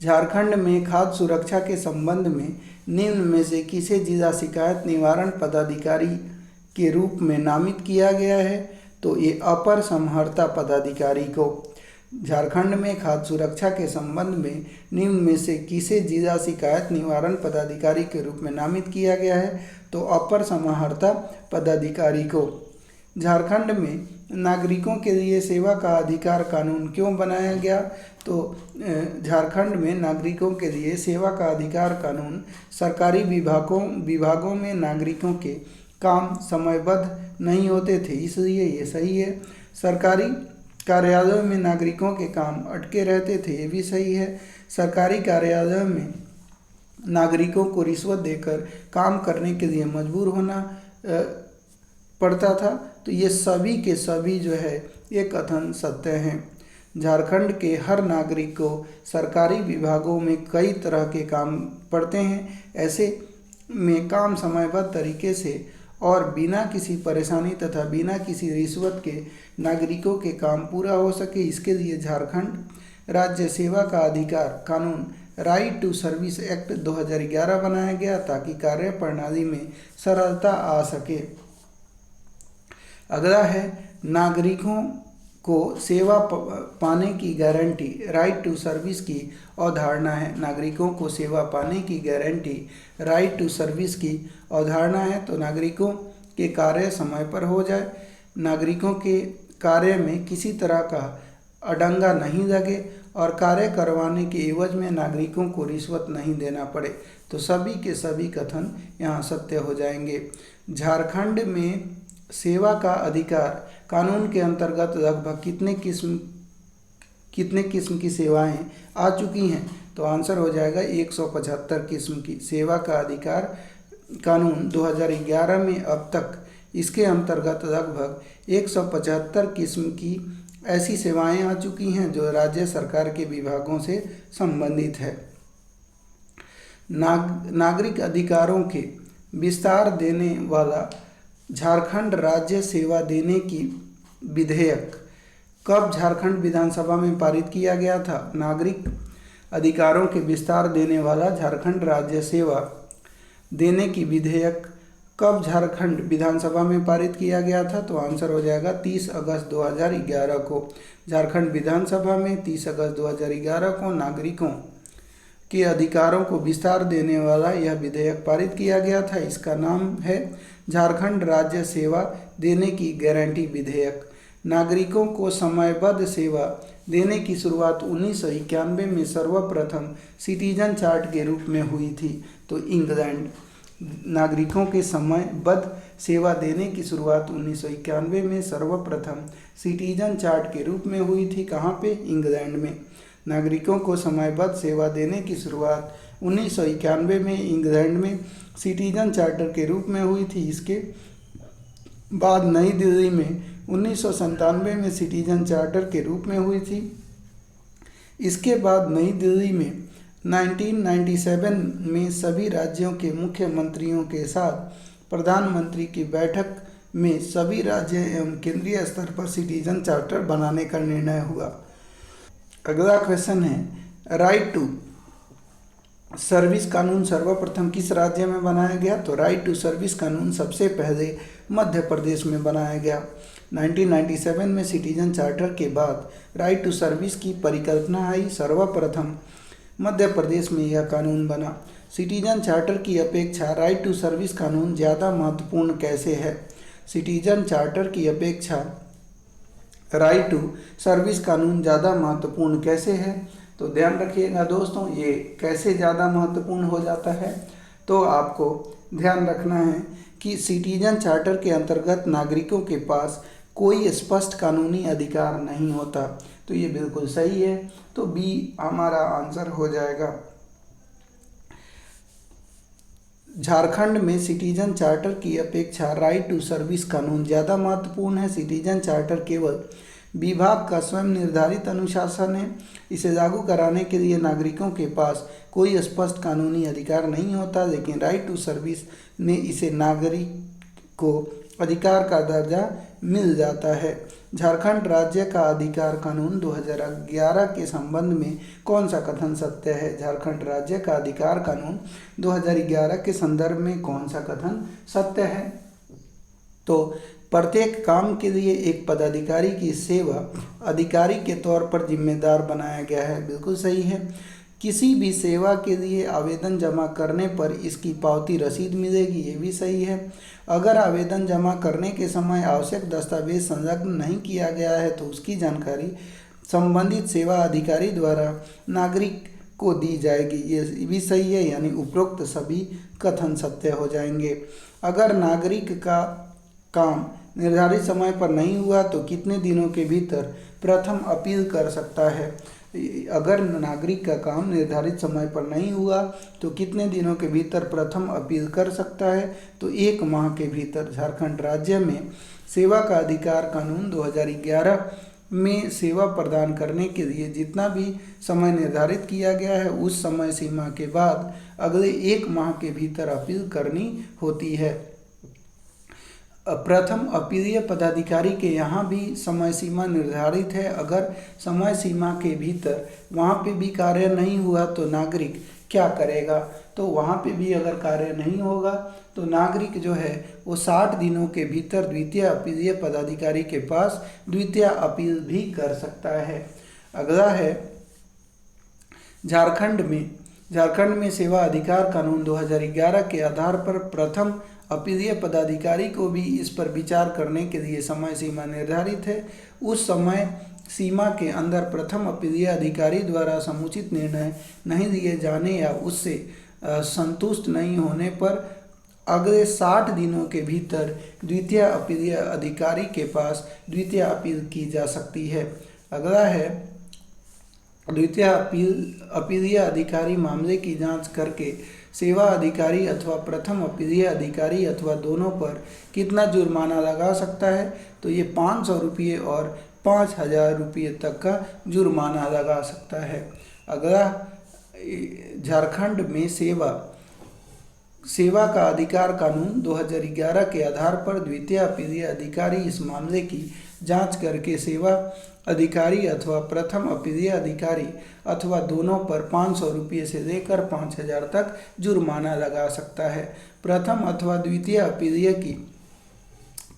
झारखंड में खाद्य सुरक्षा के संबंध में निम्न में से किसे जिला शिकायत निवारण पदाधिकारी के रूप में नामित किया गया है? तो ये अपर समाहर्ता पदाधिकारी को। झारखंड में खाद्य सुरक्षा के संबंध में निम्न में से किसे जिला शिकायत निवारण पदाधिकारी के रूप में नामित किया गया है? तो अपर समाहर्ता पदाधिकारी को। झारखंड में नागरिकों के लिए सेवा का अधिकार कानून क्यों बनाया गया? तो झारखंड में नागरिकों के लिए सेवा का अधिकार कानून सरकारी विभागों में नागरिकों के काम समयबद्ध नहीं होते थे, इसलिए ये सही है। सरकारी कार्यालयों में नागरिकों के काम अटके रहते थे, ये भी सही है। सरकारी कार्यालयों में नागरिकों को रिश्वत देकर काम करने के लिए मजबूर होना पड़ता था, तो ये सभी के सभी जो है ये कथन सत्य हैं। झारखंड के हर नागरिक को सरकारी विभागों में कई तरह के काम पड़ते हैं, ऐसे में काम समयबद्ध तरीके से और बिना किसी परेशानी तथा बिना किसी रिश्वत के नागरिकों के काम पूरा हो सके, इसके लिए झारखंड राज्य सेवा का अधिकार कानून राइट टू सर्विस एक्ट 2011 बनाया गया, ताकि कार्य प्रणाली में सरलता आ सके। अगला है नागरिकों को सेवा पाने की गारंटी। राइट टू सर्विस की अवधारणा है। नागरिकों को सेवा पाने की गारंटी राइट टू सर्विस की अवधारणा है, तो नागरिकों के कार्य समय पर हो जाए, नागरिकों के कार्य में किसी तरह का अड़ंगा नहीं लगे और कार्य करवाने के एवज में नागरिकों को रिश्वत नहीं देना पड़े, तो सभी के सभी कथन यहाँ सत्य हो जाएंगे। झारखंड में सेवा का अधिकार कानून के अंतर्गत लगभग कितने किस्म की सेवाएं आ चुकी हैं? तो आंसर हो जाएगा 175 किस्म की। सेवा का अधिकार कानून 2011 में अब तक इसके अंतर्गत लगभग 175 किस्म की ऐसी सेवाएं आ चुकी हैं जो राज्य सरकार के विभागों से संबंधित है। नागरिक अधिकारों के विस्तार देने वाला झारखंड राज्य सेवा देने की विधेयक कब झारखंड विधानसभा में पारित किया गया था? नागरिक अधिकारों के विस्तार देने वाला झारखंड राज्य सेवा देने की विधेयक कब झारखंड विधानसभा में पारित किया गया था? तो आंसर हो जाएगा 30 अगस्त 2011 को। झारखंड विधानसभा में 30 अगस्त 2011 को नागरिकों के अधिकारों को विस्तार देने वाला यह विधेयक पारित किया गया था। इसका नाम है झारखंड राज्य सेवा देने की गारंटी विधेयक। नागरिकों को समयबद्ध सेवा देने की शुरुआत 1991 में सर्वप्रथम सिटीजन चार्ट के रूप में हुई थी। तो इंग्लैंड नागरिकों के समयबद्ध सेवा देने की शुरुआत 1991 में सर्वप्रथम सिटीजन चार्ट के रूप में हुई थी। कहाँ पे? इंग्लैंड में। नागरिकों को समयबद्ध सेवा देने की शुरुआत 1991 में इंग्लैंड में सिटीजन चार्टर के रूप में हुई थी। इसके बाद नई दिल्ली में 1997 में सिटीजन चार्टर के रूप में हुई थी। इसके बाद नई दिल्ली में 1997 में सभी राज्यों के मुख्यमंत्रियों के साथ प्रधानमंत्री की बैठक में सभी राज्य एवं केंद्रीय स्तर पर सिटीजन चार्टर बनाने का निर्णय हुआ। अगला क्वेश्चन है राइट टू सर्विस कानून सर्वप्रथम किस राज्य में बनाया गया? तो राइट टू सर्विस कानून सबसे पहले मध्य प्रदेश में बनाया गया। 1997 में सिटीजन चार्टर के बाद राइट टू सर्विस की परिकल्पना आई। सर्वप्रथम मध्य प्रदेश में यह कानून बना। सिटीजन चार्टर की अपेक्षा राइट टू सर्विस कानून ज़्यादा महत्वपूर्ण कैसे है? सिटीजन चार्टर की अपेक्षा राइट टू सर्विस कानून ज़्यादा महत्वपूर्ण कैसे है? तो ध्यान रखिएगा दोस्तों, ये कैसे ज़्यादा महत्वपूर्ण हो जाता है? तो आपको ध्यान रखना है कि सिटीजन चार्टर के अंतर्गत नागरिकों के पास कोई स्पष्ट कानूनी अधिकार नहीं होता। तो ये बिल्कुल सही है, तो बी हमारा आंसर हो जाएगा। झारखंड में सिटीजन चार्टर की अपेक्षा राइट टू सर्विस कानून ज़्यादा महत्वपूर्ण है। सिटीजन चार्टर केवल विभाग का स्वयं निर्धारित अनुशासन है। इसे लागू कराने के लिए नागरिकों के पास कोई स्पष्ट कानूनी अधिकार नहीं होता, लेकिन राइट टू सर्विस ने इसे नागरिक को अधिकार का दर्जा मिल जाता है। झारखंड राज्य का अधिकार कानून 2011 के संबंध में कौन सा कथन सत्य है? झारखंड राज्य का अधिकार कानून 2011 के संदर्भ में कौन सा कथन सत्य है? तो प्रत्येक काम के लिए एक पदाधिकारी की सेवा अधिकारी के तौर पर जिम्मेदार बनाया गया है। बिल्कुल सही है। किसी भी सेवा के लिए आवेदन जमा करने पर इसकी पावती रसीद मिलेगी, ये भी सही है। अगर आवेदन जमा करने के समय आवश्यक दस्तावेज संलग्न नहीं किया गया है तो उसकी जानकारी संबंधित सेवा अधिकारी द्वारा नागरिक को दी जाएगी, ये भी सही है। यानी उपरोक्त सभी कथन सत्य हो जाएंगे। अगर नागरिक का काम निर्धारित समय पर नहीं हुआ तो कितने दिनों के भीतर प्रथम अपील कर सकता है। अगर नागरिक का काम निर्धारित समय पर नहीं हुआ तो कितने दिनों के भीतर प्रथम अपील कर सकता है, तो 1 माह के भीतर। झारखंड राज्य में सेवा का अधिकार कानून 2011 में सेवा प्रदान करने के लिए जितना भी समय निर्धारित किया गया है उस समय सीमा के बाद अगले 1 माह के भीतर अपील करनी होती है। प्रथम अपीलीय पदाधिकारी के यहाँ भी समय सीमा निर्धारित है। अगर समय सीमा के भीतर वहाँ पे भी कार्य नहीं हुआ तो नागरिक क्या करेगा, तो वहाँ पे भी अगर कार्य नहीं होगा तो नागरिक जो है वो 60 दिनों के भीतर द्वितीय अपीलीय पदाधिकारी के पास द्वितीय अपील भी कर सकता है। अगला है झारखंड में सेवा अधिकार कानून 2011 के आधार पर प्रथम अपीलीय पदाधिकारी को भी इस पर विचार करने के लिए समय सीमा निर्धारित है। उस समय सीमा के अंदर प्रथम अपीलीय अधिकारी द्वारा समुचित निर्णय नहीं लिए जाने या उससे संतुष्ट नहीं होने पर अगले 60 दिनों के भीतर द्वितीय अपीलीय अधिकारी के पास द्वितीय अपील की जा सकती है। अगला है द्वितीय अपीलीय अधिकारी मामले की जांच करके सेवा अधिकारी अथवा प्रथम अपीलीय अधिकारी अथवा दोनों पर कितना जुर्माना लगा सकता है, तो ये 500 रुपये और 5000 रुपये तक का जुर्माना लगा सकता है। अगला झारखंड में सेवा का अधिकार कानून 2011 के आधार पर द्वितीय अपीलीय अधिकारी इस मामले की जांच करके सेवा अधिकारी अथवा प्रथम अपीलीय अधिकारी अथवा दोनों पर 500 रुपये से लेकर 5000 तक जुर्माना लगा सकता है। प्रथम अथवा द्वितीय अपीलीय की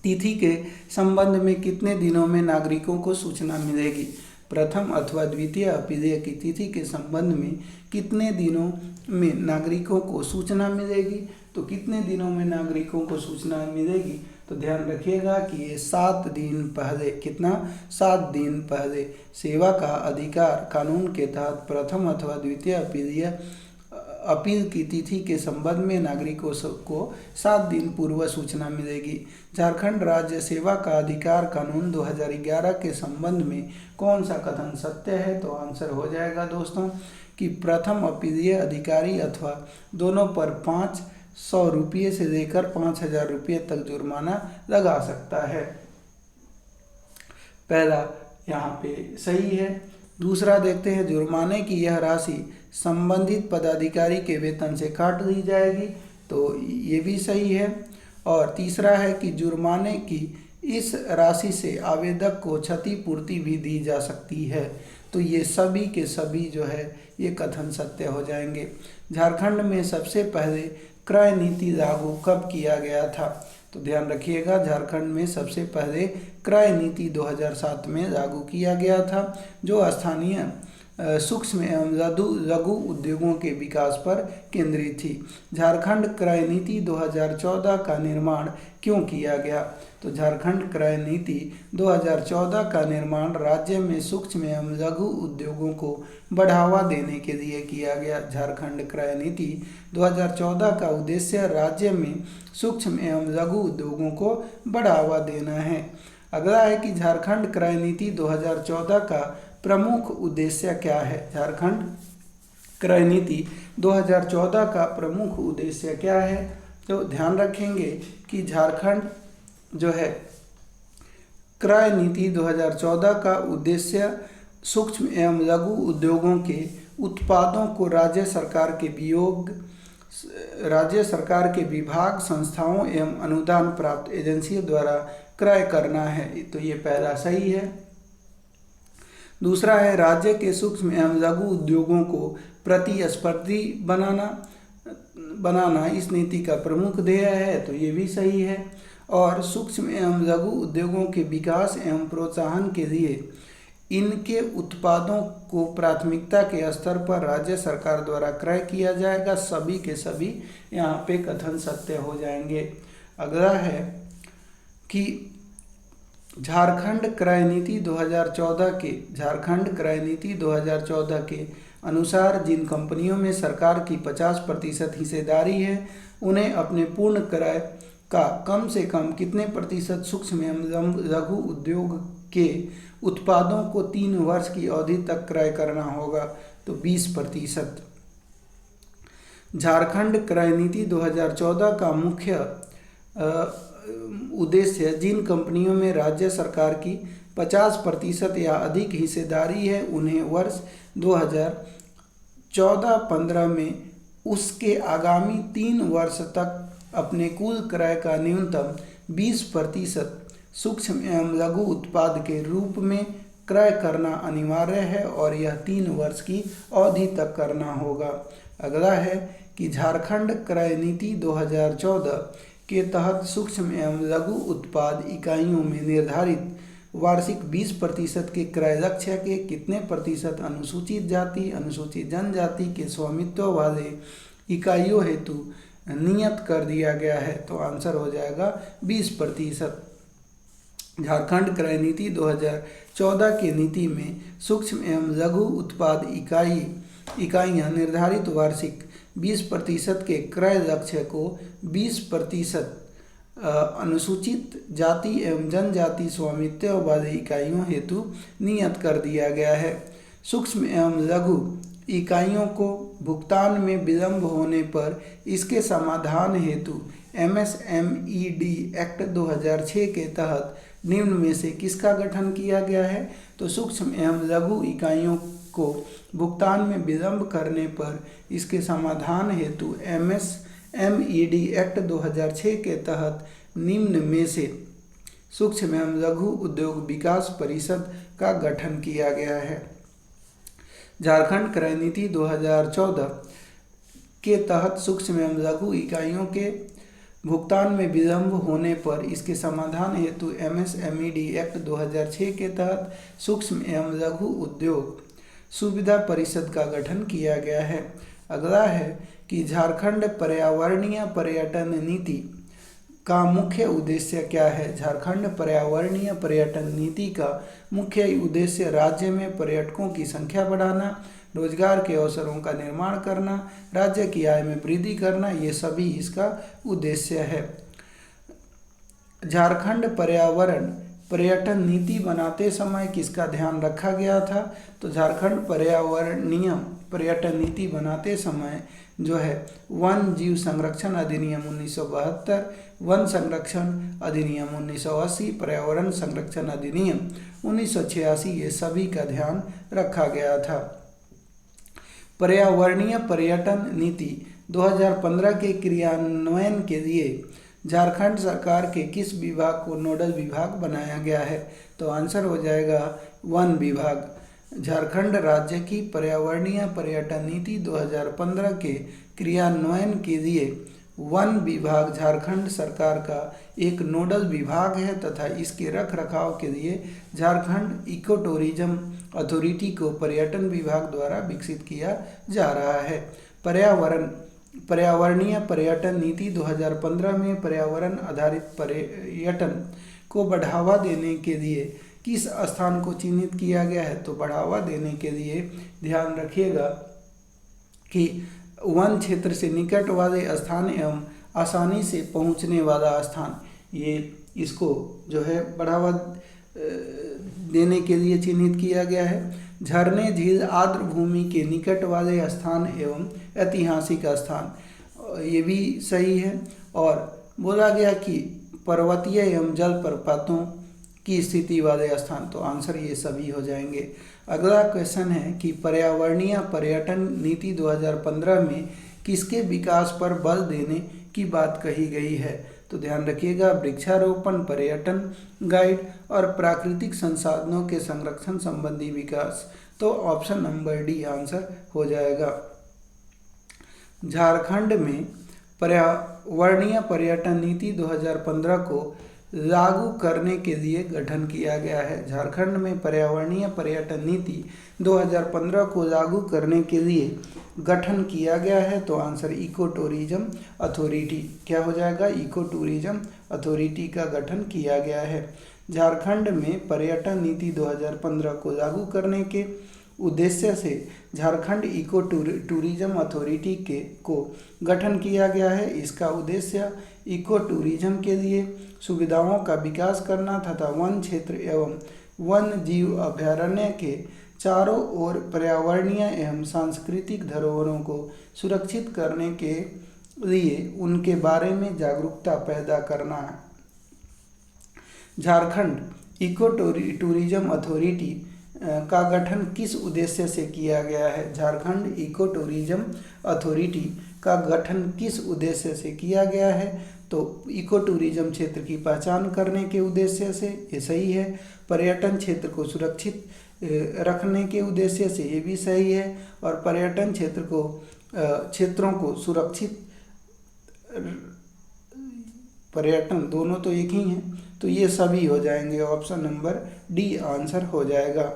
तिथि के संबंध में कितने दिनों में नागरिकों को सूचना मिलेगी। प्रथम अथवा द्वितीय अपीलीय की तिथि के संबंध में कितने दिनों में नागरिकों को सूचना मिलेगी, तो कितने दिनों में नागरिकों को सूचना मिलेगी, तो ध्यान रखिएगा कि ये 7 दिन पहले, कितना 7 दिन पहले सेवा का अधिकार कानून के तहत प्रथम अथवा द्वितीय अपील की तिथि के संबंध में नागरिकों को 7 दिन पूर्व सूचना मिलेगी। झारखंड राज्य सेवा का अधिकार कानून 2011 के संबंध में कौन सा कथन सत्य है, तो आंसर हो जाएगा दोस्तों कि प्रथम अपीलीय अधिकारी अथवा दोनों पर 500 रुपये से लेकर 5000 रुपये तक जुर्माना लगा सकता है। पहला यहाँ पे सही है। दूसरा देखते हैं, जुर्माने की यह राशि संबंधित पदाधिकारी के वेतन से काट दी जाएगी, तो ये भी सही है। और तीसरा है कि जुर्माने की इस राशि से आवेदक को क्षतिपूर्ति भी दी जा सकती है, तो ये सभी के सभी जो है ये कथन सत्य हो जाएंगे। झारखंड में सबसे पहले क्रय नीति लागू कब किया गया था, तो ध्यान रखिएगा झारखंड में सबसे पहले क्रय नीति 2007 में लागू किया गया था, जो स्थानीय सूक्ष्म एवं लघु उद्योगों के विकास पर केंद्रित थी। झारखंड क्रय नीति 2014 का निर्माण क्यों किया गया, तो झारखंड क्रय नीति 2014 का निर्माण राज्य में सूक्ष्म एवं लघु उद्योगों को बढ़ावा देने के लिए किया गया। झारखंड क्रय नीति 2014 का उद्देश्य राज्य में सूक्ष्म एवं लघु उद्योगों को बढ़ावा देना है। अगला है कि झारखंड क्रय नीति 2014 का प्रमुख उद्देश्य क्या है। झारखंड क्रय नीति 2014 का प्रमुख उद्देश्य क्या है, तो ध्यान रखेंगे कि झारखंड जो है क्रय नीति 2014 का उद्देश्य सूक्ष्म एवं लघु उद्योगों के उत्पादों को राज्य सरकार के विभाग, संस्थाओं एवं अनुदान प्राप्त एजेंसियों द्वारा क्रय करना है, तो ये पहला सही है। दूसरा है राज्य के सूक्ष्म एवं लघु उद्योगों को प्रतिस्पर्धी बनाना इस नीति का प्रमुख ध्येय है, तो ये भी सही है। और सूक्ष्म एवं लघु उद्योगों के विकास एवं प्रोत्साहन के लिए इनके उत्पादों को प्राथमिकता के स्तर पर राज्य सरकार द्वारा क्रय किया जाएगा। सभी के सभी यहाँ पे कथन सत्य हो जाएंगे। अगला है कि झारखंड क्रय नीति 2014 के अनुसार जिन कंपनियों में सरकार की 50% हिस्सेदारी है उन्हें अपने पूर्ण क्रय का कम से कम कितने प्रतिशत सूक्ष्म एवं लघु उद्योग के उत्पादों को 3 वर्ष की अवधि तक क्रय करना होगा? तो 20%। झारखंड क्रय नीति 2014 का मुख्य उद्देश्य जिन कंपनियों में राज्य सरकार की 50% या अधिक हिस्सेदारी है उन्हें वर्ष 2014-15 में उसके आगामी 3 वर्ष तक अपने कुल क्रय का न्यूनतम 20% सूक्ष्म एवं लघु उत्पाद के रूप में क्रय करना अनिवार्य है और यह 3 वर्ष की अवधि तक करना होगा। अगला है कि झारखंड क्रय नीति 2014 के तहत सूक्ष्म एवं लघु उत्पाद इकाइयों में निर्धारित वार्षिक 20% के क्रय लक्ष्य के कितने प्रतिशत अनुसूचित जाति अनुसूचित जनजाति के स्वामित्व वाले इकाइयों हेतु नियत कर दिया गया है? तो आंसर हो जाएगा 20%। झारखंड क्रय नीति 2014 के नीति में सूक्ष्म एवं लघु उत्पाद इकाइयाँ निर्धारित वार्षिक 20% के क्रय लक्ष्य को 20% अनुसूचित जाति एवं जनजाति स्वामित्व वाली इकाइयों हेतु नियत कर दिया गया है। सूक्ष्म एवं लघु इकाइयों को भुगतान में विलंब होने पर इसके समाधान हेतु MSMED एक्ट 2006 के तहत निम्न में से किसका गठन किया गया है? तो सूक्ष्म एवं लघु इकाइयों को भुगतान में विलंब करने पर इसके समाधान हेतु MSMED एक्ट 2006 के तहत निम्न में से सूक्ष्म एवं लघु उद्योग विकास परिषद का गठन किया गया है। झारखंड क्रय नीति 2014 के तहत सूक्ष्म एवं लघु इकाइयों के भुगतान में विलंब होने पर इसके समाधान हेतु MSMED एक्ट 2006 के तहत सूक्ष्म एवं लघु उद्योग सुविधा परिषद का गठन किया गया है। अगला है कि झारखंड पर्यावरणीय पर्यटन नीति का मुख्य उद्देश्य क्या है? झारखंड पर्यावरणीय पर्यटन नीति का मुख्य उद्देश्य राज्य में पर्यटकों की संख्या बढ़ाना, रोजगार के अवसरों का निर्माण करना, राज्य की आय में वृद्धि करना, ये सभी इसका उद्देश्य है। झारखंड पर्यटन नीति बनाते समय किसका ध्यान रखा गया था? तो झारखंड पर्यावरणीय पर्यटन नीति बनाते समय जो है वन जीव संरक्षण अधिनियम 1972, वन संरक्षण अधिनियम 1980, पर्यावरण संरक्षण अधिनियम 1986 ये सभी का ध्यान रखा गया था। पर्यावरणीय पर्यटन नीति 2015 के क्रियान्वयन के लिए झारखंड सरकार के किस विभाग को नोडल विभाग बनाया गया है? तो आंसर हो जाएगा वन विभाग। झारखंड राज्य की पर्यावरणीय पर्यटन नीति 2015 के क्रियान्वयन के लिए वन विभाग झारखंड सरकार का एक नोडल विभाग है तथा इसके रख रखाव के लिए झारखंड इको टूरिज्म अथॉरिटी को पर्यटन विभाग द्वारा विकसित किया जा रहा है। पर्यावरणीय पर्यटन नीति 2015 में पर्यावरण आधारित पर्यटन को बढ़ावा देने के लिए किस स्थान को चिन्हित किया गया है? तो बढ़ावा देने के लिए ध्यान रखिएगा कि वन क्षेत्र से निकट वाले स्थान एवं आसानी से पहुंचने वाला स्थान, ये इसको जो है बढ़ावा देने के लिए चिन्हित किया गया है। झरने, झील, आर्द्र भूमि के निकट वाले स्थान एवं ऐतिहासिक स्थान, ये भी सही है। और बोला गया कि पर्वतीय एवं जलप्रपातों की स्थिति वाले स्थान, तो आंसर ये सभी हो जाएंगे। अगला क्वेश्चन है कि पर्यावरणीय पर्यटन नीति 2015 में किसके विकास पर बल देने की बात कही गई है? तो ध्यान रखिएगा, वृक्षारोपण, पर्यटन गाइड और प्राकृतिक संसाधनों के संरक्षण संबंधी विकास। तो ऑप्शन नंबर डी आंसर हो जाएगा। झारखंड में पर्यावरणीय पर्यटन नीति 2015 को लागू करने के लिए गठन किया गया है। झारखंड में पर्यावरणीय पर्यटन नीति 2015 को लागू करने के लिए गठन किया गया है। तो आंसर इको टूरिज्म अथॉरिटी क्या हो जाएगा, इको टूरिज्म अथॉरिटी का गठन किया गया है। झारखंड में पर्यटन नीति 2015 को लागू करने के उद्देश्य से झारखंड इको टूरिज्म अथॉरिटी को गठन किया गया है। इसका उद्देश्य इको टूरिज्म के लिए सुविधाओं का विकास करना तथा वन क्षेत्र एवं वन्य जीव अभयारण्य के चारों ओर पर्यावरणीय एवं सांस्कृतिक धरोहरों को सुरक्षित करने के लिए उनके बारे में जागरूकता पैदा करना है। झारखंड इको टूरिज्म अथॉरिटी का गठन किस उद्देश्य से किया गया है। झारखंड इको टूरिज्म अथॉरिटी का गठन किस उद्देश्य से किया गया है। तो इको टूरिज्म क्षेत्र की पहचान करने के उद्देश्य से, ये सही है। पर्यटन क्षेत्र को सुरक्षित रखने के उद्देश्य से, ये भी सही है। और पर्यटन क्षेत्रों को सुरक्षित, पर्यटन दोनों तो एक ही हैं, तो ये सभी हो जाएंगे। ऑप्शन नंबर डी आंसर हो जाएगा।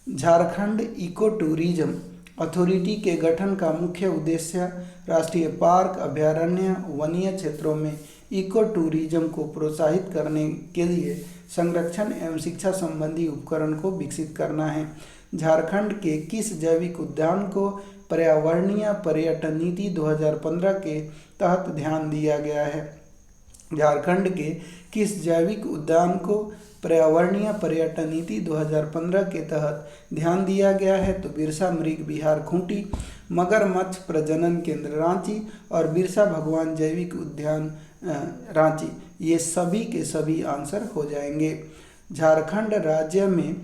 झारखंड इको टूरिज्म अथॉरिटी के गठन का मुख्य उद्देश्य राष्ट्रीय पार्क, अभयारण्य, वन्य क्षेत्रों में इको टूरिज्म को प्रोत्साहित करने के लिए संरक्षण एवं शिक्षा संबंधी उपकरण को विकसित करना है। झारखंड के किस जैविक उद्यान को पर्यावरणीय पर्यटन नीति 2015 के तहत ध्यान दिया गया है। झारखंड के किस जैविक उद्यान को पर्यावरणीय पर्यटन नीति 2015 के तहत ध्यान दिया गया है। तो बिरसा मृग विहार खूंटी, मगरमच्छ प्रजनन केंद्र रांची और बिरसा भगवान जैविक उद्यान रांची, ये सभी के सभी आंसर हो जाएंगे। झारखंड राज्य में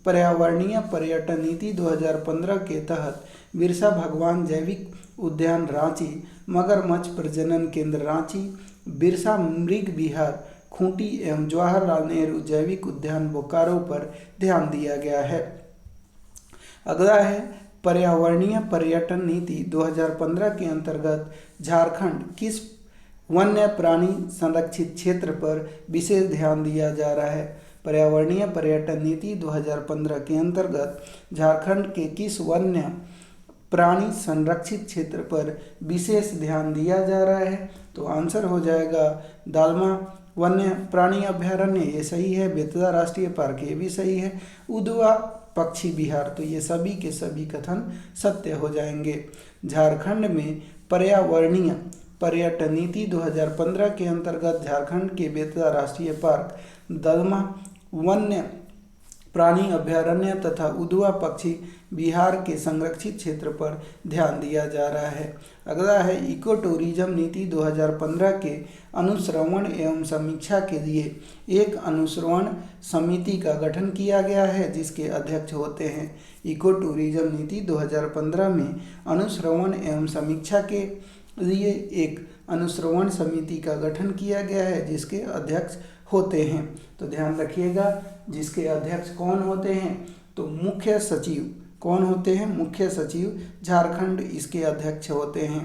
पर्यावरणीय पर्यटन नीति 2015 के तहत बिरसा भगवान जैविक उद्यान रांची, मगरमच्छ प्रजनन केंद्र रांची, बिरसा मृग विहार खूंटी एवं जवाहरलाल नेहरू जैविक उद्यान बोकारो पर ध्यान दिया गया है। अगला है पर्यावरणीय पर्यटन नीति 2015 के अंतर्गत झारखंड किस वन्य प्राणी संरक्षित क्षेत्र पर विशेष ध्यान दिया जा रहा है। पर्यावरणीय पर्यटन नीति 2015 के अंतर्गत झारखंड के किस वन्य प्राणी संरक्षित क्षेत्र पर विशेष ध्यान दिया जा रहा है। तो आंसर हो जाएगा दालमा वन्य प्राणी अभयारण्य, ये सही है। बेतला राष्ट्रीय पार्क, ये भी सही है। उदवा पक्षी विहार, तो ये सभी के सभी कथन सत्य हो जाएंगे। झारखंड में पर्यावरणीय पर्यटन नीति 2015 के अंतर्गत झारखंड के बेतला राष्ट्रीय पार्क, दलमा वन्य प्राणी अभयारण्य तथा उदवा पक्षी विहार के संरक्षित क्षेत्र पर ध्यान दिया जा रहा है। अगला है इको टूरिज्म नीति 2015 के अनुश्रवण एवं समीक्षा के लिए एक अनुश्रवण समिति का गठन किया गया है, जिसके अध्यक्ष होते हैं। इको टूरिज्म नीति 2015 में अनुश्रवण एवं समीक्षा के लिए एक अनुश्रवण समिति का गठन किया गया है, जिसके अध्यक्ष होते हैं। तो ध्यान रखिएगा, जिसके अध्यक्ष कौन होते हैं। तो मुख्य सचिव कौन होते हैं, मुख्य सचिव झारखंड इसके अध्यक्ष होते हैं।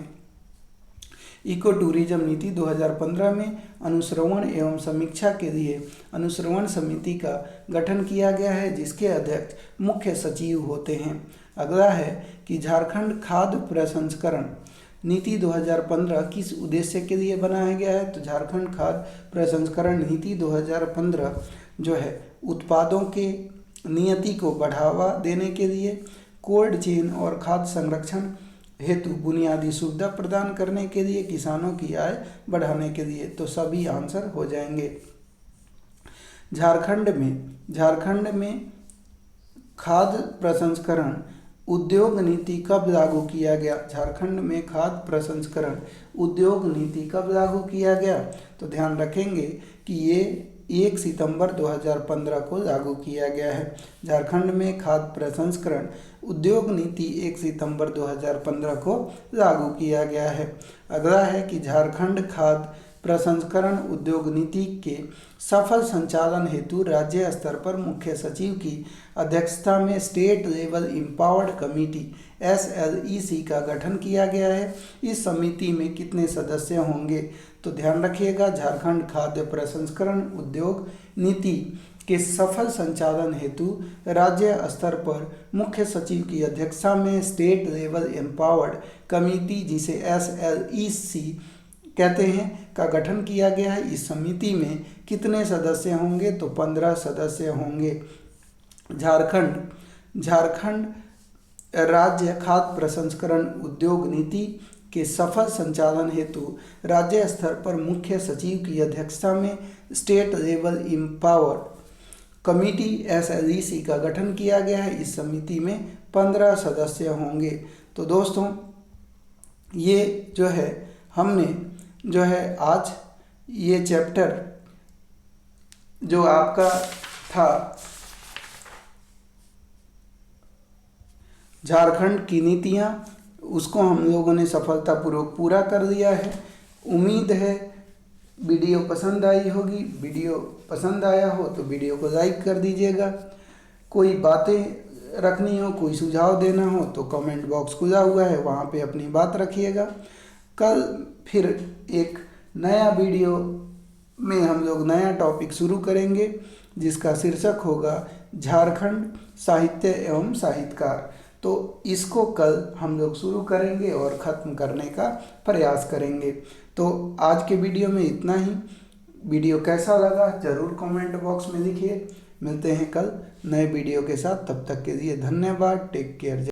इको टूरिज्म नीति 2015 में अनुश्रवण एवं समीक्षा के लिए अनुश्रवण समिति का गठन किया गया है, जिसके अध्यक्ष मुख्य सचिव होते हैं। अगला है कि झारखंड खाद्य प्रसंस्करण नीति 2015 किस उद्देश्य के लिए बनाया गया है। तो झारखंड खाद्य प्रसंस्करण नीति 2015 जो है उत्पादों के नियति को बढ़ावा देने के लिए, कोल्ड चेन और खाद्य संरक्षण हेतु बुनियादी सुविधा प्रदान करने के लिए, किसानों की आय बढ़ाने के लिए, तो सभी आंसर हो जाएंगे। झारखंड में खाद्य प्रसंस्करण उद्योग नीति कब लागू किया गया। झारखंड में खाद्य प्रसंस्करण उद्योग नीति कब लागू किया गया। तो ध्यान रखेंगे कि ये 1 सितंबर 2015 को लागू किया गया है। झारखंड में खाद्य प्रसंस्करण उद्योग नीति 1 सितंबर 2015 को लागू किया गया है। अगला है कि झारखंड खाद्य प्रसंस्करण उद्योग नीति के सफल संचालन हेतु राज्य स्तर पर मुख्य सचिव की अध्यक्षता में state level empowered committee SLEC का गठन किया गया है। इस समिति में कितने सदस्य होंगे? तो ध्यान रखिएगा, झारखंड खाद्य प्रसंस्करण उद्योग नीति के सफल संचालन हेतु राज्य स्तर पर मुख्य सचिव की अध्यक्षता में स्टेट लेवल एम्पावर्ड कमेटी, जिसे SLEC कहते हैं, का गठन किया गया है। इस समिति में कितने सदस्य होंगे? तो 15 सदस्य होंगे। झारखंड राज्य खाद्य प्रसंस्करण उद्योग नीति के सफल संचालन हेतु राज्य स्तर पर मुख्य सचिव की अध्यक्षता में state level empowered committee SLEC का गठन किया गया है। इस समिति में 15 सदस्य होंगे। तो दोस्तों, ये जो है हमने जो है आज ये चैप्टर जो आपका था झारखंड की नीतियाँ, उसको हम लोगों ने सफलतापूर्वक पूरा कर दिया है। उम्मीद है वीडियो पसंद आई होगी। वीडियो पसंद आया हो तो वीडियो को लाइक कर दीजिएगा। कोई बातें रखनी हो, कोई सुझाव देना हो तो कमेंट बॉक्स खुला हुआ है, वहाँ पे अपनी बात रखिएगा। कल फिर एक नया वीडियो में हम लोग नया टॉपिक शुरू करेंगे, जिसका शीर्षक होगा झारखंड साहित्य एवं साहित्यकार। तो इसको कल हम लोग शुरू करेंगे और ख़त्म करने का प्रयास करेंगे। तो आज के वीडियो में इतना ही। वीडियो कैसा लगा ज़रूर कमेंट बॉक्स में लिखिए। मिलते हैं कल नए वीडियो के साथ, तब तक के लिए धन्यवाद। Take care.